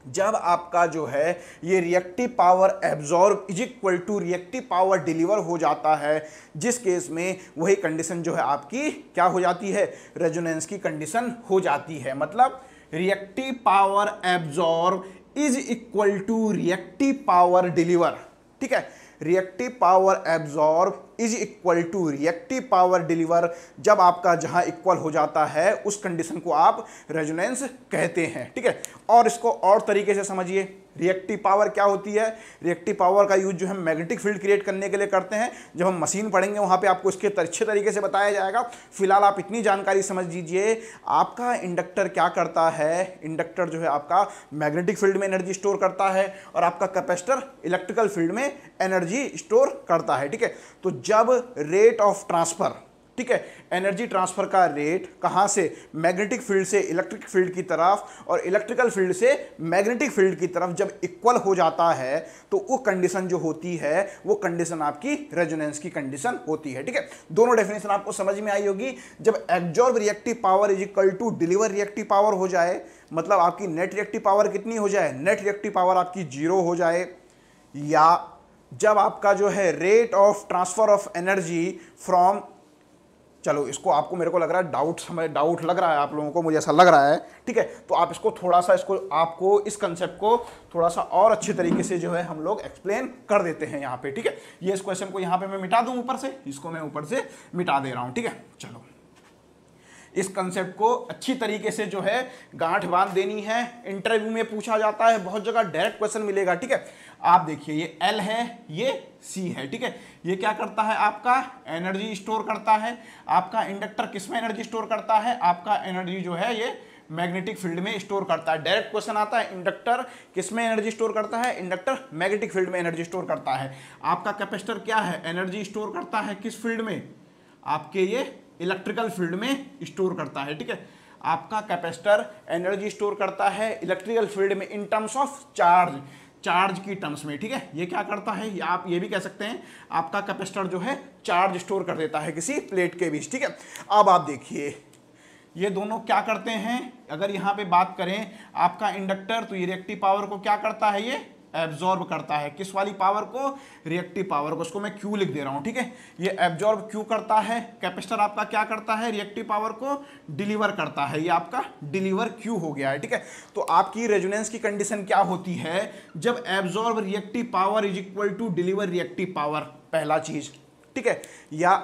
जब आपका जो है ये reactive power absorb is equal to reactive power deliver हो जाता है, जिस केस में वही कंडीशन जो है आपकी क्या हो जाती है, रेजोनेंस की कंडीशन हो जाती है। मतलब reactive power absorb is equal to reactive power deliver, ठीक है। Reactive power absorb is equal to reactive power deliver, जब आपका जहां इक्वल हो जाता है उस कंडीशन को आप रेजोनेंस कहते हैं, ठीक है। और इसको और तरीके से समझिए, रिएक्टिव पावर क्या होती है, रिएक्टिव पावर का यूज जो है मैग्नेटिक फील्ड क्रिएट करने के लिए करते हैं। जब हम मशीन पढ़ेंगे वहां पे आपको इसके अच्छे तरीके से बताया जाएगा। फिलहाल आप इतनी जानकारी समझ लीजिए, आपका इंडक्टर क्या करता है, इंडक्टर जो है आपका मैग्नेटिक फील्ड में एनर्जी स्टोर करता है और आपका कैपेसिटर इलेक्ट्रिकल फील्ड में एनर्जी स्टोर करता है, ठीक है। तो जब रेट ऑफ ट्रांसफर, ठीक है, एनर्जी ट्रांसफर का रेट कहां से, मैग्नेटिक फील्ड से इलेक्ट्रिक फील्ड की तरफ और इलेक्ट्रिकल फील्ड से मैग्नेटिक फील्ड की तरफ जब इक्वल हो जाता है तो वो कंडीशन जो होती है वो कंडीशन आपकी रेजोनेंस की कंडीशन होती है, ठीक है। दोनों डेफिनेशन आपको समझ में आई होगी। जब absorb reactive power is equal to deliver reactive power हो जाए, मतलब आपकी नेट रिएक्टिव पावर कितनी हो जाए, नेट रिएक्टिव पावर आपकी जीरो हो जाए, या जब आपका जो है rate of transfer of energy from, चलो इसको आपको, मेरे को लग रहा है डाउट लग रहा है आप लोगों को, मुझे ऐसा लग रहा है, ठीक है। तो आप इसको थोड़ा सा, इसको आपको इस कंसेप्ट को थोड़ा सा और अच्छे तरीके से जो है हम लोग एक्सप्लेन कर देते हैं यहाँ पे, ठीक है। ये इस क्वेश्चन को यहाँ पे मैं मिटा दूं ऊपर से, इसको मैं ऊपर से मिटा दे रहा हूँ, ठीक है। चलो इस कंसेप्ट को अच्छी तरीके से जो है गांठ बांध देनी है, इंटरव्यू में पूछा जाता है, बहुत जगह डायरेक्ट क्वेश्चन मिलेगा, ठीक है। आप देखिए ये L है, ये C है, ठीक है। ये क्या करता है, आपका एनर्जी स्टोर करता है। आपका इंडक्टर किसमें एनर्जी स्टोर करता है, आपका एनर्जी जो है ये मैग्नेटिक फील्ड में स्टोर करता है। डायरेक्ट क्वेश्चन आता है, इंडक्टर किसमें एनर्जी स्टोर करता है, इंडक्टर मैग्नेटिक फील्ड में एनर्जी स्टोर करता है। आपका कैपेसिटर क्या है, एनर्जी स्टोर करता है किस फील्ड में, आपके ये इलेक्ट्रिकल फील्ड में स्टोर करता है, ठीक है। आपका कैपेसिटर एनर्जी स्टोर करता है इलेक्ट्रिकल फील्ड में in terms of charge, charge की टर्म्स में, ठीक है। ये क्या करता है, आप ये भी कह सकते हैं आपका कैपेसिटर जो है चार्ज स्टोर कर देता है किसी प्लेट के बीच, ठीक है। अब आप देखिए ये दोनों क्या करते हैं, अगर यहाँ पे बात करें आपका इंडक्टर, तो ये रिएक्टिव पावर को क्या करता है, ये एब्जॉर्ब करता है, किस वाली पावर को, रिएक्टिव पावर को। उसको मैं Q लिख दे रहा हूं, ठीक है। ये एब्जॉर्ब Q करता है, कैपेसिटर आपका क्या करता है, रिएक्टिव पावर को डिलीवर करता है, ये आपका डिलीवर Q हो गया है, ठीक है। तो आपकी रेजोनेंस की कंडीशन क्या होती है, जब absorb reactive power is equal to deliver reactive power, पहला चीज, ठीक है। या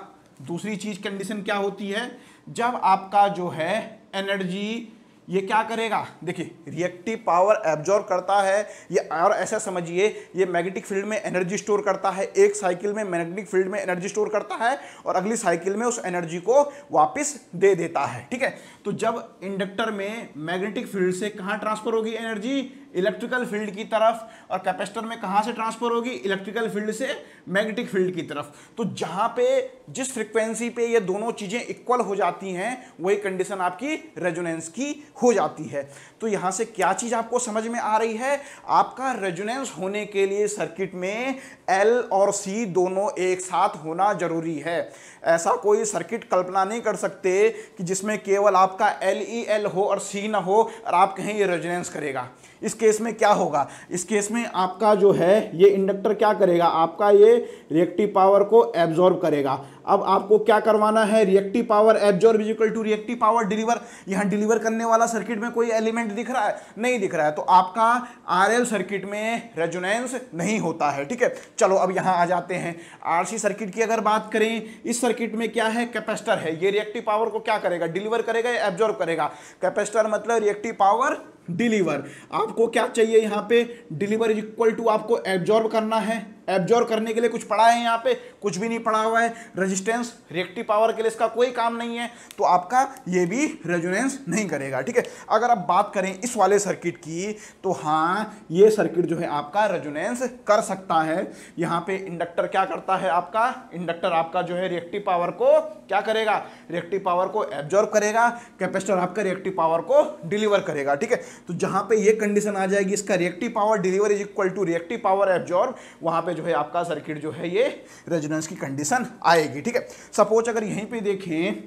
दूसरी चीज कंडीशन क्या होती है, जब आपका जो है एनर्जी ये क्या करेगा, देखिए रिएक्टिव पावर एब्जॉर्ब करता है ये, और ऐसा समझिए ये मैग्नेटिक फील्ड में एनर्जी स्टोर करता है, एक साइकिल में मैग्नेटिक फील्ड में एनर्जी स्टोर करता है और अगली साइकिल में उस एनर्जी को वापस दे देता है, ठीक है। तो जब इंडक्टर में मैग्नेटिक फील्ड से कहां ट्रांसफर होगी एनर्जी, इलेक्ट्रिकल फील्ड की तरफ, और कैपेसिटर में कहां से ट्रांसफर होगी, इलेक्ट्रिकल फील्ड से मैग्नेटिक फील्ड की तरफ। तो जहां पे जिस फ्रीक्वेंसी पे ये दोनों चीजें इक्वल हो जाती हैं वही कंडीशन आपकी रेजोनेंस की हो जाती है। तो यहां से क्या चीज आपको समझ में आ रही है, आपका रेजोनेंस होने के लिए सर्किट में एल और सी दोनों एक साथ होना जरूरी है। ऐसा कोई सर्किट कल्पना नहीं कर सकते कि जिसमें केवल आपका एल हो और सी ना हो और आप कहें ये रेजोनेंस करेगा। इस केस में क्या होगा, इस केस में आपका जो है ये इंडक्टर क्या करेगा, आपका ये रिएक्टिव पावर को एब्जॉर्ब करेगा। अब आपको क्या करवाना है, reactive power absorb is equal to reactive power deliver. यहां डिलीवर करने वाला सर्किट में कोई एलिमेंट दिख रहा है, नहीं दिख रहा है, तो आपका आरएल सर्किट में रेजोनेंस नहीं होता है, ठीक है। चलो अब यहां आ जाते हैं आरसी सर्किट की। अगर बात करें इस सर्किट में क्या है, कैपेसिटर है, ये रिएक्टिव पावर को क्या करेगा, डिलीवर करेगा या एब्जॉर्ब करेगा। कैपेसिटर मतलब रिएक्टिव पावर डिलीवर। आपको क्या चाहिए यहां पे, डिलीवर इज इक्वल टू आपको एब्जॉर्ब करना है। एब्जॉर्ब करने के लिए कुछ पड़ा है, यहाँ पे कुछ भी नहीं पड़ा हुआ है। रेजिस्टेंस रिएक्टिव पावर के लिए इसका कोई काम नहीं है, तो आपका ये भी रेजोनेंस नहीं करेगा, ठीक है। अगर आप बात करें इस वाले सर्किट की तो हाँ ये सर्किट जो है आपका रेजोनेंस कर सकता है। यहाँ पे इंडक्टर क्या करता है, आपका इंडक्टर आपका जो है रिएक्टिव पावर को क्या करेगा, रिएक्टिव पावर को एब्जॉर्ब करेगा। कैपेसिटर आपका रिएक्टिव पावर को डिलीवर करेगा, ठीक है। तो जहां पे ये कंडीशन आ जाएगी, इसका reactive power deliver is equal to reactive power absorb, वहां पे जो है आपका सर्किट जो है ये रेजोनेंस की कंडीशन आएगी, ठीक है। सपोज अगर यहीं पे देखें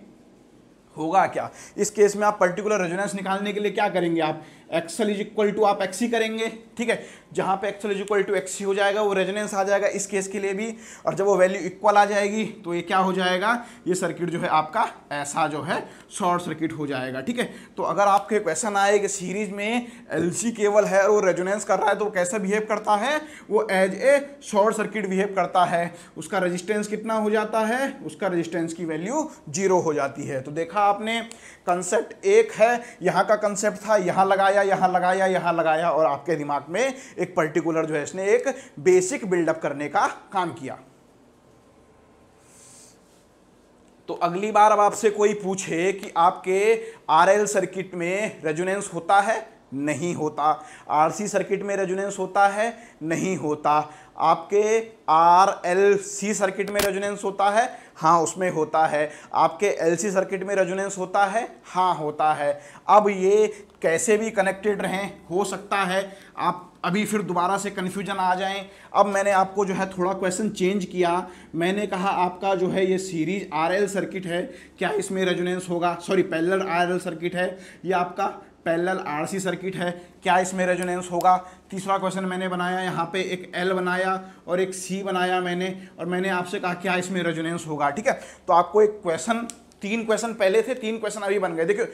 होगा क्या, इस केस में आप पर्टिकुलर रेजोनेंस निकालने के लिए क्या करेंगे, आप एक्सएल इज इक्वल टू आप एक्सी करेंगे, ठीक है। जहां पे XL is equal to XC हो जाएगा वो रेजोनेंस आ जाएगा इस केस के लिए भी, और जब वो वैल्यू इक्वल आ जाएगी तो ये क्या हो जाएगा, ये सर्किट जो है आपका ऐसा जो है शॉर्ट सर्किट हो जाएगा, ठीक है। तो अगर आपके क्वेश्चन आए कि सीरीज में एलसी केबल है और वो रेजोनेंस कर रहा है तो वो कैसा बिहेव करता है, वो as a short circuit behave करता है। उसका रेजिस्टेंस कितना हो जाता है, उसका रेजिस्टेंस की वैल्यू 0 हो जाती है। तो देखा आपने, कंसेप्ट एक है, यहां का कंसेप्ट था, यहां लगाया, यहां लगाया, यहां लगाया, और आपके दिमाग में एक पर्टिकुलर जो है इसने एक बेसिक बिल्डअप करने का काम किया। तो अगली बार अब आपसे कोई पूछे कि आपके आरएल सर्किट में रेजोनेंस होता है, नहीं होता। आरसी सर्किट में रेजोनेंस होता है, नहीं होता। आपके आरएलसी सर्किट में रेजोनेंस होता है, हाँ उसमें होता है। आपके एलसी सर्किट में रेजोनेंस होता है, हाँ होता है। अब ये कैसे भी कनेक्टेड रहें, हो सकता है आप अभी फिर दोबारा से कन्फ्यूजन आ जाएं। अब मैंने आपको जो है थोड़ा क्वेश्चन चेंज किया, मैंने कहा आपका जो है ये सीरीज आरएल सर्किट है, क्या इसमें रेजोनेंस होगा, सॉरी पैरेलल आरएल सर्किट है, ये आपका पैरेलल आरसी सर्किट है, क्या इसमें रेजोनेंस होगा। तीसरा क्वेश्चन मैंने बनाया, यहाँ पे एक एल बनाया और एक सी बनाया मैंने, और मैंने आपसे कहा क्या इसमें रेजोनेंस होगा, ठीक है। तो आपको एक क्वेश्चन, 3 क्वेश्चन पहले थे, 3 क्वेश्चन अभी बन गए। देखिए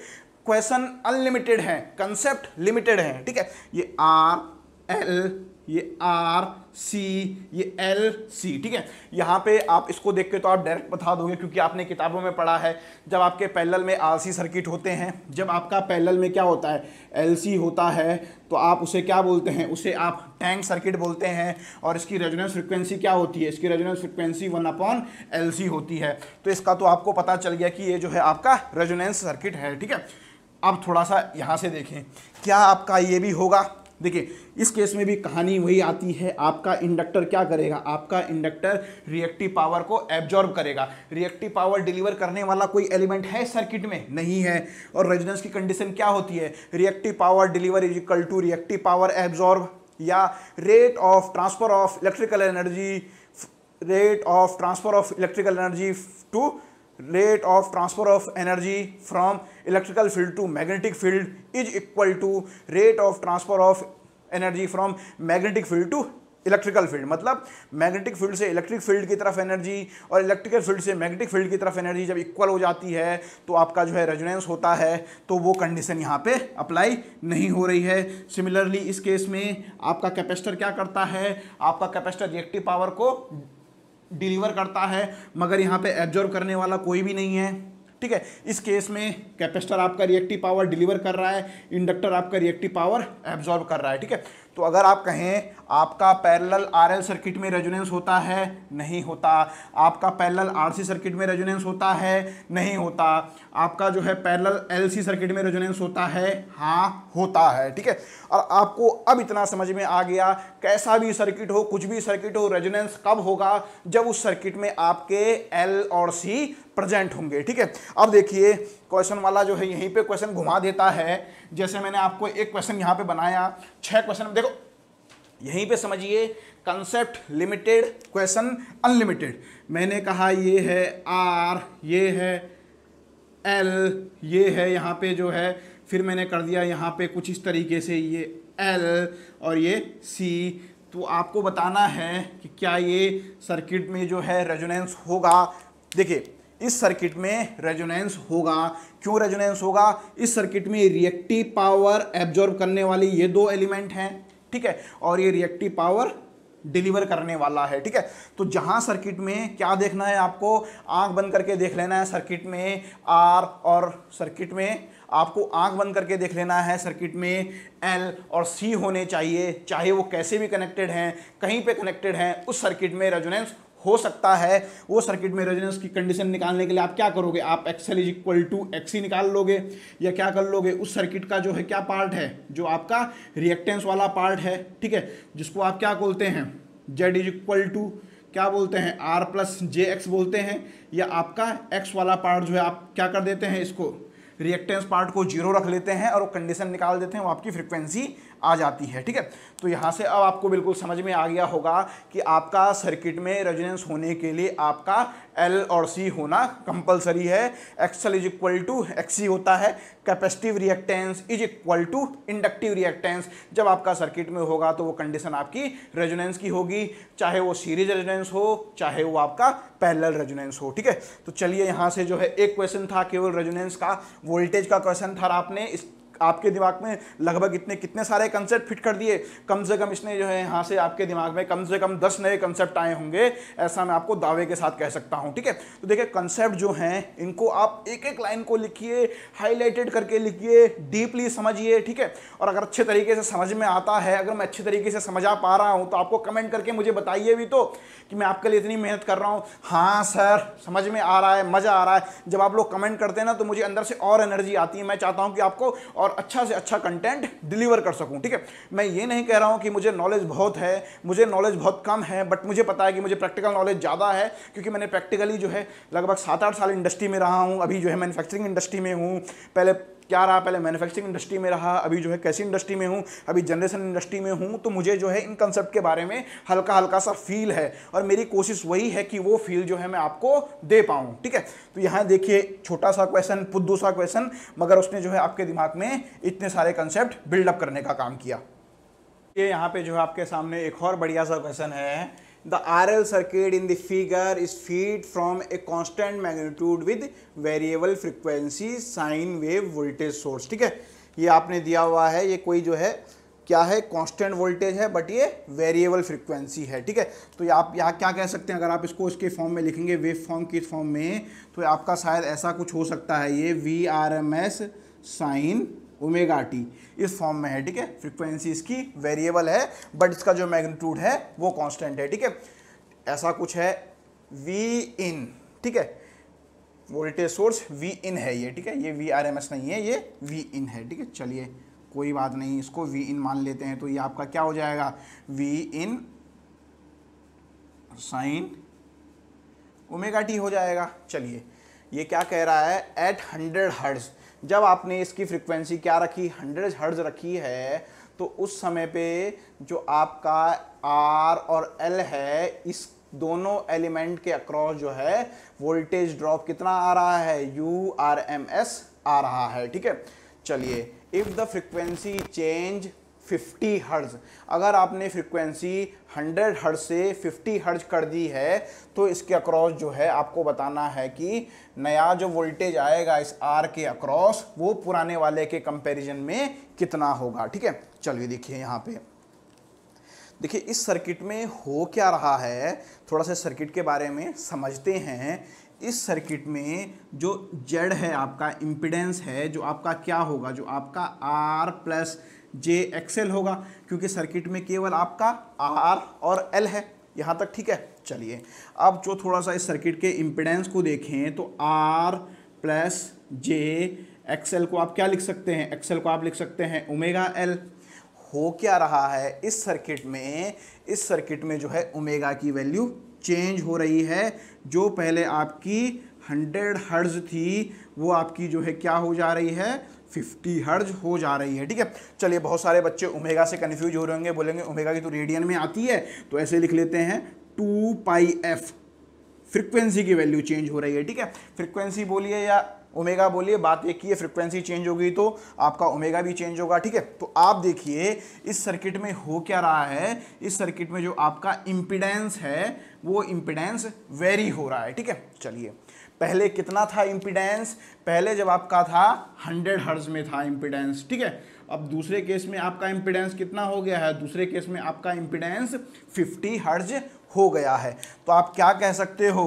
क्वेश्चन अनलिमिटेड है, कंसेप्ट लिमिटेड है, ठीक है। ये आर एल, ये आर सी, ये एल सी, ठीक है। यहाँ पे आप इसको देख के तो आप डायरेक्ट बता दोगे क्योंकि आपने किताबों में पढ़ा है। जब आपके पैरेलल में आरसी सर्किट होते हैं, जब आपका पैरेलल में क्या होता है, एलसी होता है, तो आप उसे क्या बोलते हैं, उसे आप टैंक सर्किट बोलते हैं। और इसकी रेजोनेंस फ्रिक्वेंसी क्या होती है, इसकी रेजोनेंस फ्रिक्वेंसी 1/LC होती है। तो इसका तो आपको पता चल गया कि ये जो है आपका रेजोनेंस सर्किट है, ठीक है। अब थोड़ा सा यहाँ से देखें, क्या आपका ये भी होगा। देखिए इस केस में भी कहानी वही आती है, आपका इंडक्टर क्या करेगा, आपका इंडक्टर रिएक्टिव पावर को एब्जॉर्ब करेगा। रिएक्टिव पावर डिलीवर करने वाला कोई एलिमेंट है सर्किट में, नहीं है। और रेजोनेंस की कंडीशन क्या होती है, reactive power deliver is equal to reactive power absorb, या rate of transfer of electrical energy, rate of transfer of electrical energy to rate of transfer of energy from electrical field to magnetic field is equal to rate of transfer of energy from magnetic field to electrical field. मतलब magnetic field से electric field की तरफ energy और electrical field से magnetic field की तरफ energy जब equal हो जाती है तो आपका जो है रेजोनेंस होता है। तो वो कंडीशन यहाँ पे अप्लाई नहीं हो रही है। सिमिलरली इस केस में आपका कैपेसिटर क्या करता है, आपका कैपेसिटर रिएक्टिव पावर को डिलीवर करता है, मगर यहाँ पे एब्जॉर्ब करने वाला कोई भी नहीं है। ठीक है। इस केस में कैपेसिटर आपका रिएक्टिव पावर डिलीवर कर रहा है, इंडक्टर आपका रिएक्टिव पावर एब्जॉर्ब कर रहा है, ठीक है। तो अगर आप कहें आपका पैरेलल आरएल सर्किट में रेजोनेंस होता है, नहीं होता। आपका पैरेलल आरसी सर्किट में रेजोनेंस होता है, नहीं होता। आपका जो है पैरेलल एलसी सर्किट में रेजोनेंस होता है, हाँ होता है, ठीक है। और आपको अब इतना समझ में आ गया, कैसा भी सर्किट हो, कुछ भी सर्किट हो, रेजोनेंस कब होगा, जब उस सर्किट में आपके एल और सी प्रेजेंट होंगे, ठीक है। अब देखिए क्वेश्चन वाला जो है यहीं पे क्वेश्चन घुमा देता है। जैसे मैंने आपको एक क्वेश्चन यहां पे बनाया, 6 क्वेश्चन, देखो यहीं पे समझिए, कंसेप्ट लिमिटेड, क्वेश्चन अनलिमिटेड। मैंने कहा ये है आर, ये है एल, ये है यहाँ पे जो है, फिर मैंने कर दिया यहाँ पे कुछ इस तरीके से ये एल और ये सी। तो आपको बताना है कि क्या ये सर्किट में जो है रेजोनेंस होगा। देखिए इस सर्किट में रेजोनेंस होगा। क्यों रेजोनेंस होगा? इस सर्किट में रिएक्टिव पावर एब्जॉर्ब करने वाली ये 2 एलिमेंट हैं, ठीक है, और ये रिएक्टिव पावर डिलीवर करने वाला है, ठीक है। तो जहां सर्किट में क्या देखना है आपको, आंख बंद करके देख लेना है सर्किट में आर, और सर्किट में आपको आंख बंद करके देख लेना है सर्किट में एल और सी होने चाहिए, चाहे वो कैसे भी कनेक्टेड हैं, कहीं पे कनेक्टेड हैं, उस सर्किट में रेजोनेंस हो सकता है। वो सर्किट में रेजोनेंस की कंडीशन निकालने के लिए आप क्या करोगे, आप XL is equal to XC निकाल लोगे, या क्या कर लोगे, उस सर्किट का जो है क्या पार्ट है, जो आपका रिएक्टेंस वाला पार्ट है, ठीक है, जिसको आप क्या बोलते हैं, जेड इज इक्वल टू क्या बोलते हैं, आर प्लस जे एक्स बोलते हैं, या आपका एक्स वाला पार्ट जो है आप क्या कर देते हैं, इसको रिएक्टेंस पार्ट को 0 रख लेते हैं और वो कंडीशन निकाल देते हैं, वो आपकी फ्रीक्वेंसी आ जाती है, ठीक है। तो यहाँ से अब आपको बिल्कुल समझ में आ गया होगा कि आपका सर्किट में रेजोनेंस होने के लिए आपका एल और सी होना कंपलसरी है। XL is equal to XC होता है, capacitive reactance is equal to inductive reactance. जब आपका सर्किट में होगा तो वो कंडीशन आपकी रेजोनेंस की होगी, चाहे वो सीरीज रेजोनेंस हो, चाहे वो आपका पैरेलल रेजोनेंस हो, ठीक है। तो चलिए यहाँ से जो है एक क्वेश्चन था केवल रेजोनेंस का, वोल्टेज का क्वेश्चन था, आपने इस आपके दिमाग में लगभग कितने सारे कंसेप्ट फिट कर दिए। कम से कम इसने जो है यहाँ से आपके दिमाग में कम से कम 10 नए कंसेप्ट आए होंगे, ऐसा मैं आपको दावे के साथ कह सकता हूँ, ठीक है। तो देखिए कंसेप्ट जो हैं इनको आप एक एक लाइन को लिखिए, हाईलाइटेड करके लिखिए, डीपली समझिए, ठीक है। और अगर अच्छे तरीके से समझ में आता है, अगर मैं अच्छे तरीके से समझा पा रहा हूँ तो आपको कमेंट करके मुझे बताइए भी तो कि मैं आपके लिए इतनी मेहनत कर रहा हूँ। हाँ सर समझ में आ रहा है, मज़ा आ रहा है। जब आप लोग कमेंट करते हैं ना तो मुझे अंदर से और एनर्जी आती है, मैं चाहता हूँ कि आपको और अच्छा से अच्छा कंटेंट डिलीवर कर सकूं, ठीक है। मैं ये नहीं कह रहा हूं कि मुझे नॉलेज बहुत है, मुझे नॉलेज बहुत कम है, बट मुझे पता है कि मुझे प्रैक्टिकल नॉलेज ज़्यादा है, क्योंकि मैंने प्रैक्टिकली जो है लगभग 7-8 साल इंडस्ट्री में रहा हूं। अभी जो है मैन्युफैक्चरिंग इंडस्ट्री में हूं, पहले क्या रहा, पहले मैन्युफैक्चरिंग इंडस्ट्री में रहा, अभी जो है कैसी इंडस्ट्री में हूँ, अभी जनरेशन इंडस्ट्री में हूँ। तो मुझे जो है इन कंसेप्ट के बारे में हल्का हल्का सा फील है, और मेरी कोशिश वही है कि वो फील जो है मैं आपको दे पाऊँ, ठीक है। तो यहाँ देखिए छोटा सा क्वेश्चन, पुद्दू सा क्वेश्चन, मगर उसने जो है आपके दिमाग में इतने सारे कंसेप्ट बिल्डअप करने का काम किया। ये यहाँ पे जो है आपके सामने एक और बढ़िया सा क्वेश्चन है। The RL circuit in the figure is fed from a constant magnitude with variable frequency sine wave voltage source, ठीक है। ये आपने दिया हुआ है, ये कोई जो है क्या है, कांस्टेंट वोल्टेज है, बट ये वेरिएबल फ्रीक्वेंसी है, ठीक है। तो आप यहाँ क्या कह सकते हैं, अगर आप इसको इसके फॉर्म में लिखेंगे, वेव फॉर्म की फॉर्म में, तो आपका शायद ऐसा कुछ हो सकता है, ये VRMS साइन ओमेगा टी इस फॉर्म में है, ठीक है। फ्रीक्वेंसी इसकी वेरिएबल है, बट इसका जो मैग्नीट्यूड है वो कांस्टेंट है, ठीक है। ऐसा कुछ है वी इन, ठीक है, वोल्टेज सोर्स वी इन है ये, ठीक है। ये VRMS नहीं है, ये वी इन है, ठीक है। चलिए कोई बात नहीं, इसको वी इन मान लेते हैं। तो ये आपका क्या हो जाएगा, V in sine omega t हो जाएगा। चलिए ये क्या कह रहा है, एट 100 हर्ट्ज, जब आपने इसकी फ्रीक्वेंसी क्या रखी, 100 हर्ट्ज रखी है, तो उस समय पे जो आपका आर और एल है, इस दोनों एलिमेंट के अक्रॉस जो है वोल्टेज ड्रॉप कितना आ रहा है, URMS आ रहा है, ठीक है। चलिए if the frequency change 50 hertz, अगर आपने फ्रीक्वेंसी 100 हर्ट्ज से 50 हर्ट्ज कर दी है, तो इसके अक्रॉस जो है आपको बताना है कि नया जो वोल्टेज आएगा इस आर के अक्रॉस, वो पुराने वाले के कंपैरिजन में कितना होगा, ठीक है। चलिए देखिए यहाँ पे, देखिए इस सर्किट में हो क्या रहा है, थोड़ा सा सर्किट के बारे में समझते हैं इस सर्किट में जो जेड है आपका इम्पिडेंस है, जो आपका क्या होगा, जो आपका आर प्लस जे एक्सएल होगा, क्योंकि सर्किट में केवल आपका आर और एल है। यहाँ तक ठीक है। चलिए अब जो थोड़ा सा इस सर्किट के इम्पिडेंस को देखें तो आर प्लस जे एक्सएल को आप क्या लिख सकते हैं, एक्सएल को आप लिख सकते हैं ओमेगा एल। हो क्या रहा है इस सर्किट में जो है ओमेगा की वैल्यू चेंज हो रही है। जो पहले आपकी 100 हर्ट्ज थी वो आपकी जो है क्या हो जा रही है, 50 हर्ट्ज हो जा रही है। ठीक है। चलिए बहुत सारे बच्चे ओमेगा से कंफ्यूज हो रहे होंगे, बोलेंगे ओमेगा की तो रेडियन में आती है, तो ऐसे लिख लेते हैं 2 पाई एफ, फ्रीक्वेंसी की वैल्यू चेंज हो रही है। ठीक है। फ्रीक्वेंसी बोलिए या ओमेगा बोलिए, बात एक ही है, फ्रीक्वेंसी चेंज होगी तो आपका ओमेगा भी चेंज होगा। ठीक है। तो आप देखिए इस सर्किट में हो क्या रहा है, इस सर्किट में जो आपका इम्पिडेंस है वो इम्पिडेंस वेरी हो रहा है। ठीक है। चलिए पहले कितना था इम्पिडेंस, पहले जब आपका था 100 हर्ट्ज में था इम्पिडेंस। ठीक है। अब दूसरे केस में आपका इम्पिडेंस कितना हो गया है, दूसरे केस में आपका इम्पिडेंस 50 हर्ट्ज हो गया है। तो आप क्या कह सकते हो,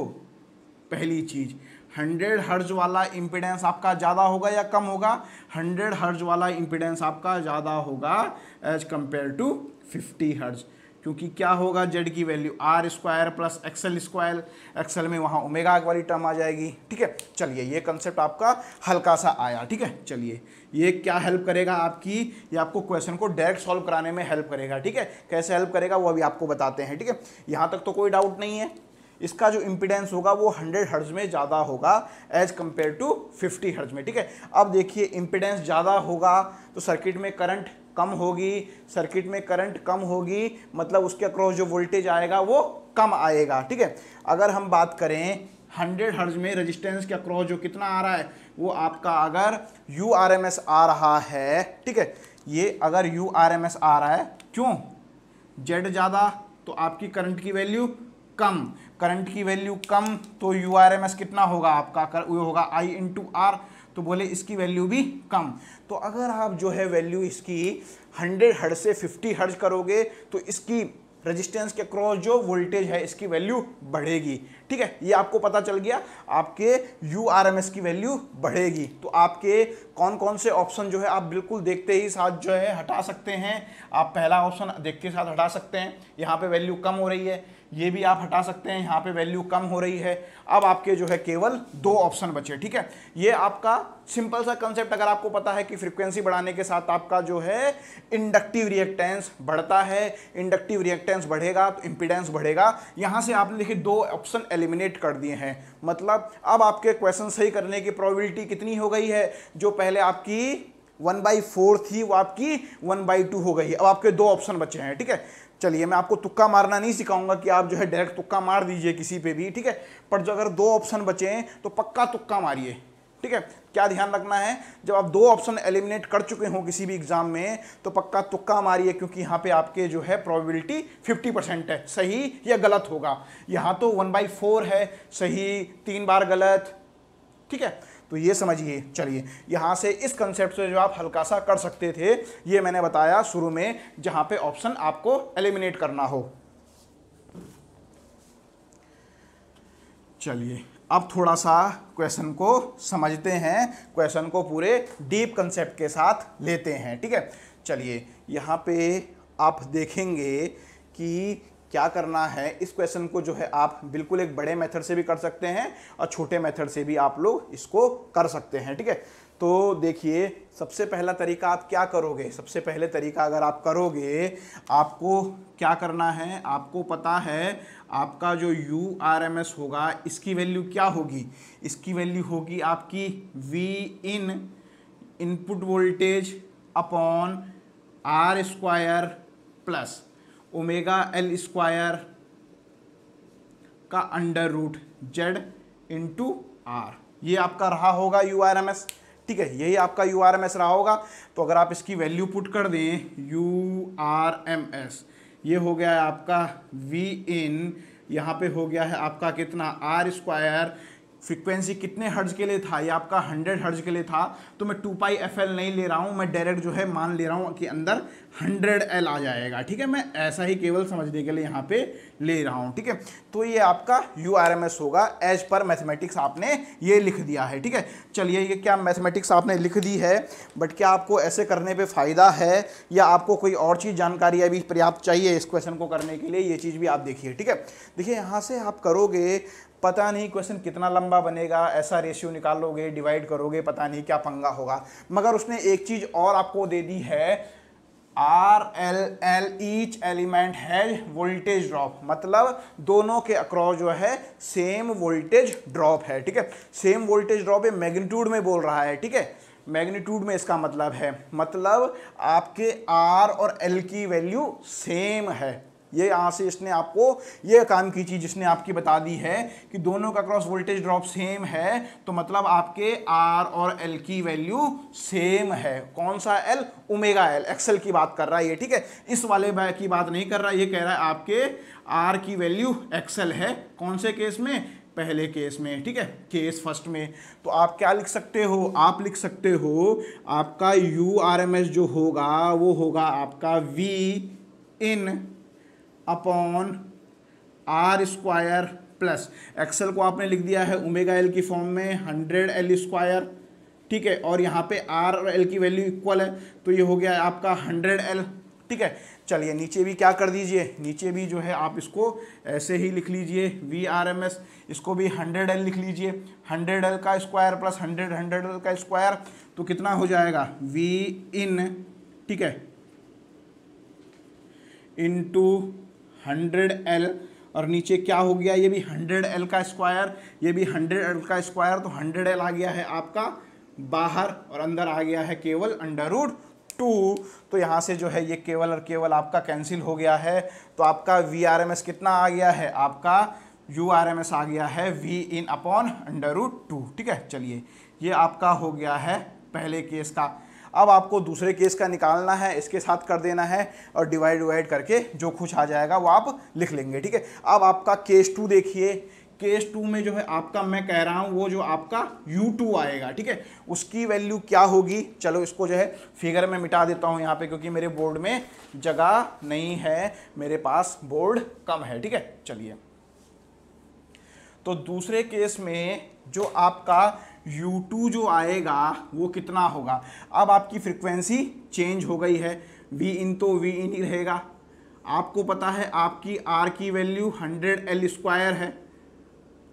पहली चीज 100 हर्ट्ज वाला इम्पिडेंस आपका ज़्यादा होगा या कम होगा, 100 हर्ट्ज वाला इम्पिडेंस आपका ज़्यादा होगा एज कंपेयर टू 50 हर्ट्ज, क्योंकि क्या होगा, जेड की value R square plus XL square, XL में वहाँ ओमेगा वाली टर्म आ जाएगी। ठीक है। चलिए ये कंसेप्ट आपका हल्का सा आया। ठीक है। चलिए ये क्या हेल्प करेगा आपकी, ये आपको क्वेश्चन को डायरेक्ट सॉल्व कराने में हेल्प करेगा। ठीक है। कैसे हेल्प करेगा वो अभी आपको बताते हैं। ठीक है। यहाँ तक तो कोई डाउट नहीं है, इसका जो इम्पिडेंस होगा वो 100 हर्ट्ज में ज़्यादा होगा एज कंपेयर टू 50 हर्ट्ज में। ठीक है। अब देखिए इम्पिडेंस ज़्यादा होगा तो सर्किट में करंट कम होगी, सर्किट में करंट कम होगी मतलब उसके अक्रॉस जो वोल्टेज आएगा वो कम आएगा। ठीक है। अगर हम बात करें 100 हर्ट्ज में रेजिस्टेंस के अक्रॉस जो कितना आ रहा है वो आपका अगर URMS आ रहा है, ठीक है, ये अगर URMS आ रहा है, क्यों, जेड ज़्यादा तो आपकी करंट की वैल्यू कम, करंट की वैल्यू कम तो URMS कितना होगा आपका, वो होगा I इंटू आर, तो बोले इसकी वैल्यू भी कम। तो अगर आप जो है वैल्यू इसकी 100 हर्ट्ज से 50 हर्ट्ज करोगे तो इसकी रेजिस्टेंस के क्रॉस जो वोल्टेज है इसकी वैल्यू बढ़ेगी। ठीक है। ये आपको पता चल गया, आपके URMS की वैल्यू बढ़ेगी। तो आपके कौन कौन से ऑप्शन जो है आप बिल्कुल देखते ही साथ जो है हटा सकते हैं। आप पहला ऑप्शन देखते ही साथ हटा सकते हैं, यहाँ पे वैल्यू कम हो रही है, ये भी आप हटा सकते हैं, यहाँ पे वैल्यू कम हो रही है। अब आपके जो है केवल 2 ऑप्शन बचे। ठीक है। ये आपका सिंपल सा कंसेप्ट, अगर आपको पता है कि फ्रीक्वेंसी बढ़ाने के साथ आपका जो है इंडक्टिव रिएक्टेंस बढ़ता है, इंडक्टिव रिएक्टेंस बढ़ेगा तो इंपीडेंस बढ़ेगा। यहाँ से आपने देखिए 2 ऑप्शन एलिमिनेट कर दिए हैं, मतलब अब आपके क्वेश्चन सही करने की प्रोबेबिलिटी कितनी हो गई है, जो पहले आपकी 1/4 थी वो आपकी 1/2 हो गई है। अब आपके 2 ऑप्शन बचे हैं। ठीक है। चलिए मैं आपको तुक्का मारना नहीं सिखाऊंगा कि आप जो है डायरेक्ट तुक्का मार दीजिए किसी पे भी। ठीक है। पर जो अगर 2 ऑप्शन बचे हैं तो पक्का तुक्का मारिए। ठीक है। क्या ध्यान रखना है, जब आप 2 ऑप्शन एलिमिनेट कर चुके हो किसी भी एग्जाम में तो पक्का तुक्का मारिए, क्योंकि यहाँ पे आपके जो है प्रोबेबिलिटी 50% है सही या गलत होगा। यहाँ तो 1/4 है सही, 3 बार गलत। ठीक है। तो ये समझिए। चलिए यहाँ से इस कंसेप्ट से जो आप हल्का सा कर सकते थे, ये मैंने बताया शुरू में, जहाँ पे ऑप्शन आपको एलिमिनेट करना हो। चलिए अब थोड़ा सा क्वेश्चन को समझते हैं, क्वेश्चन को पूरे डीप कंसेप्ट के साथ लेते हैं। ठीक है। चलिए यहाँ पे आप देखेंगे कि क्या करना है, इस क्वेश्चन को जो है आप बिल्कुल एक बड़े मेथड से भी कर सकते हैं और छोटे मेथड से भी आप लोग इसको कर सकते हैं। ठीक है। तो देखिए सबसे पहला तरीका आप क्या करोगे, सबसे पहले तरीका अगर आप करोगे, आपको क्या करना है, आपको पता है आपका जो URMS होगा इसकी वैल्यू क्या होगी, इसकी वैल्यू होगी आपकी V in input voltage upon R square plus omega L square का under root Z into R। ये आपका रहा होगा URMS। ठीक है। यही आपका URMS रहा होगा। तो अगर आप इसकी वैल्यू पुट कर दें URMS, ये हो गया है आपका V इन, यहाँ पे हो गया है आपका कितना R स्क्वायर फ्रीक्वेंसी कितने हर्ट्ज के लिए था, ये आपका 100 हर्ट्ज के लिए था, तो मैं 2πfl नहीं ले रहा हूँ, मैं डायरेक्ट जो है मान ले रहा हूँ कि अंदर 100L आ जाएगा। ठीक है, मैं ऐसा ही केवल समझने के लिए यहाँ पे ले रहा हूँ। ठीक है, तो ये आपका URMS होगा, एज पर मैथमेटिक्स आपने ये लिख दिया है। ठीक है, चलिए ये क्या मैथमेटिक्स आपने लिख दी है, बट क्या आपको ऐसे करने पे फ़ायदा है या आपको कोई और चीज़ जानकारी अभी पर्याप्त चाहिए इस क्वेश्चन को करने के लिए, ये चीज़ भी आप देखिए। ठीक है, देखिए यहाँ से आप करोगे, पता नहीं क्वेश्चन कितना लंबा बनेगा, ऐसा रेशियो निकालोगे, डिवाइड करोगे, पता नहीं क्या पंगा होगा, मगर उसने एक चीज़ और आपको दे दी है, RLL each element has voltage drop, मतलब दोनों के अक्रॉस जो है सेम वोल्टेज ड्रॉप है। ठीक है, सेम वोल्टेज ड्रॉप है, मैग्नीट्यूड में बोल रहा है। ठीक है, मैग्नीट्यूड में इसका मतलब है, मतलब आपके R और L की वैल्यू सेम है। ये यहाँ से इसने आपको ये काम की चीज़ जिसने आपकी बता दी है कि दोनों का क्रॉस वोल्टेज ड्रॉप सेम है, तो मतलब आपके R और L की वैल्यू सेम है। कौन सा L? ओमेगा L, एक्सेल की बात कर रहा है ये। ठीक है, इस वाले की बात नहीं कर रहा, ये कह रहा है आपके R की वैल्यू एक्सेल है। कौन से केस में? पहले केस में। ठीक है, केस फर्स्ट में। तो आप क्या लिख सकते हो? आप लिख सकते हो आपका URMS जो होगा वो होगा आपका V in upon R square plus XL को आपने लिख दिया है ओमेगा L की फॉर्म में 100L स्क्वायर। ठीक है, और यहाँ पे R और L की वैल्यू इक्वल है, तो ये हो गया आपका 100L। ठीक है, चलिए नीचे भी क्या कर दीजिए, नीचे भी जो है आप इसको ऐसे ही लिख लीजिए VRMS, इसको भी 100L लिख लीजिए, 100L का स्क्वायर प्लस 100L का स्क्वायर, तो कितना हो जाएगा V इन, ठीक है, इंटू 100L, और नीचे क्या हो गया, ये भी 100L का स्क्वायर, ये भी 100L का स्क्वायर, तो 100L आ गया है आपका बाहर और अंदर आ गया है केवल √2। तो यहाँ से जो है ये केवल और केवल आपका कैंसिल हो गया है, तो आपका VRMS कितना आ गया है, आपका URMS आ गया है V इन अपॉन √2। ठीक है, चलिए ये आपका हो गया है पहले केस का। अब आपको दूसरे केस का निकालना है, इसके साथ कर देना है और डिवाइड करके जो कुछ आ जाएगा वो आप लिख लेंगे। ठीक है, अब आपका केस 2 देखिए, केस 2 में जो है आपका मैं कह रहा हूँ वो जो आपका U2 आएगा। ठीक है, उसकी वैल्यू क्या होगी, चलो इसको जो है फिगर में मिटा देता हूँ यहाँ पे, क्योंकि मेरे बोर्ड में जगह नहीं है, मेरे पास बोर्ड कम है। ठीक है, चलिए तो दूसरे केस में जो आपका U2 जो आएगा वो कितना होगा। अब आपकी फ्रीक्वेंसी चेंज हो गई है, V इन तो V इन ही रहेगा। आपको पता है आपकी R की वैल्यू 100L स्क्वायर है,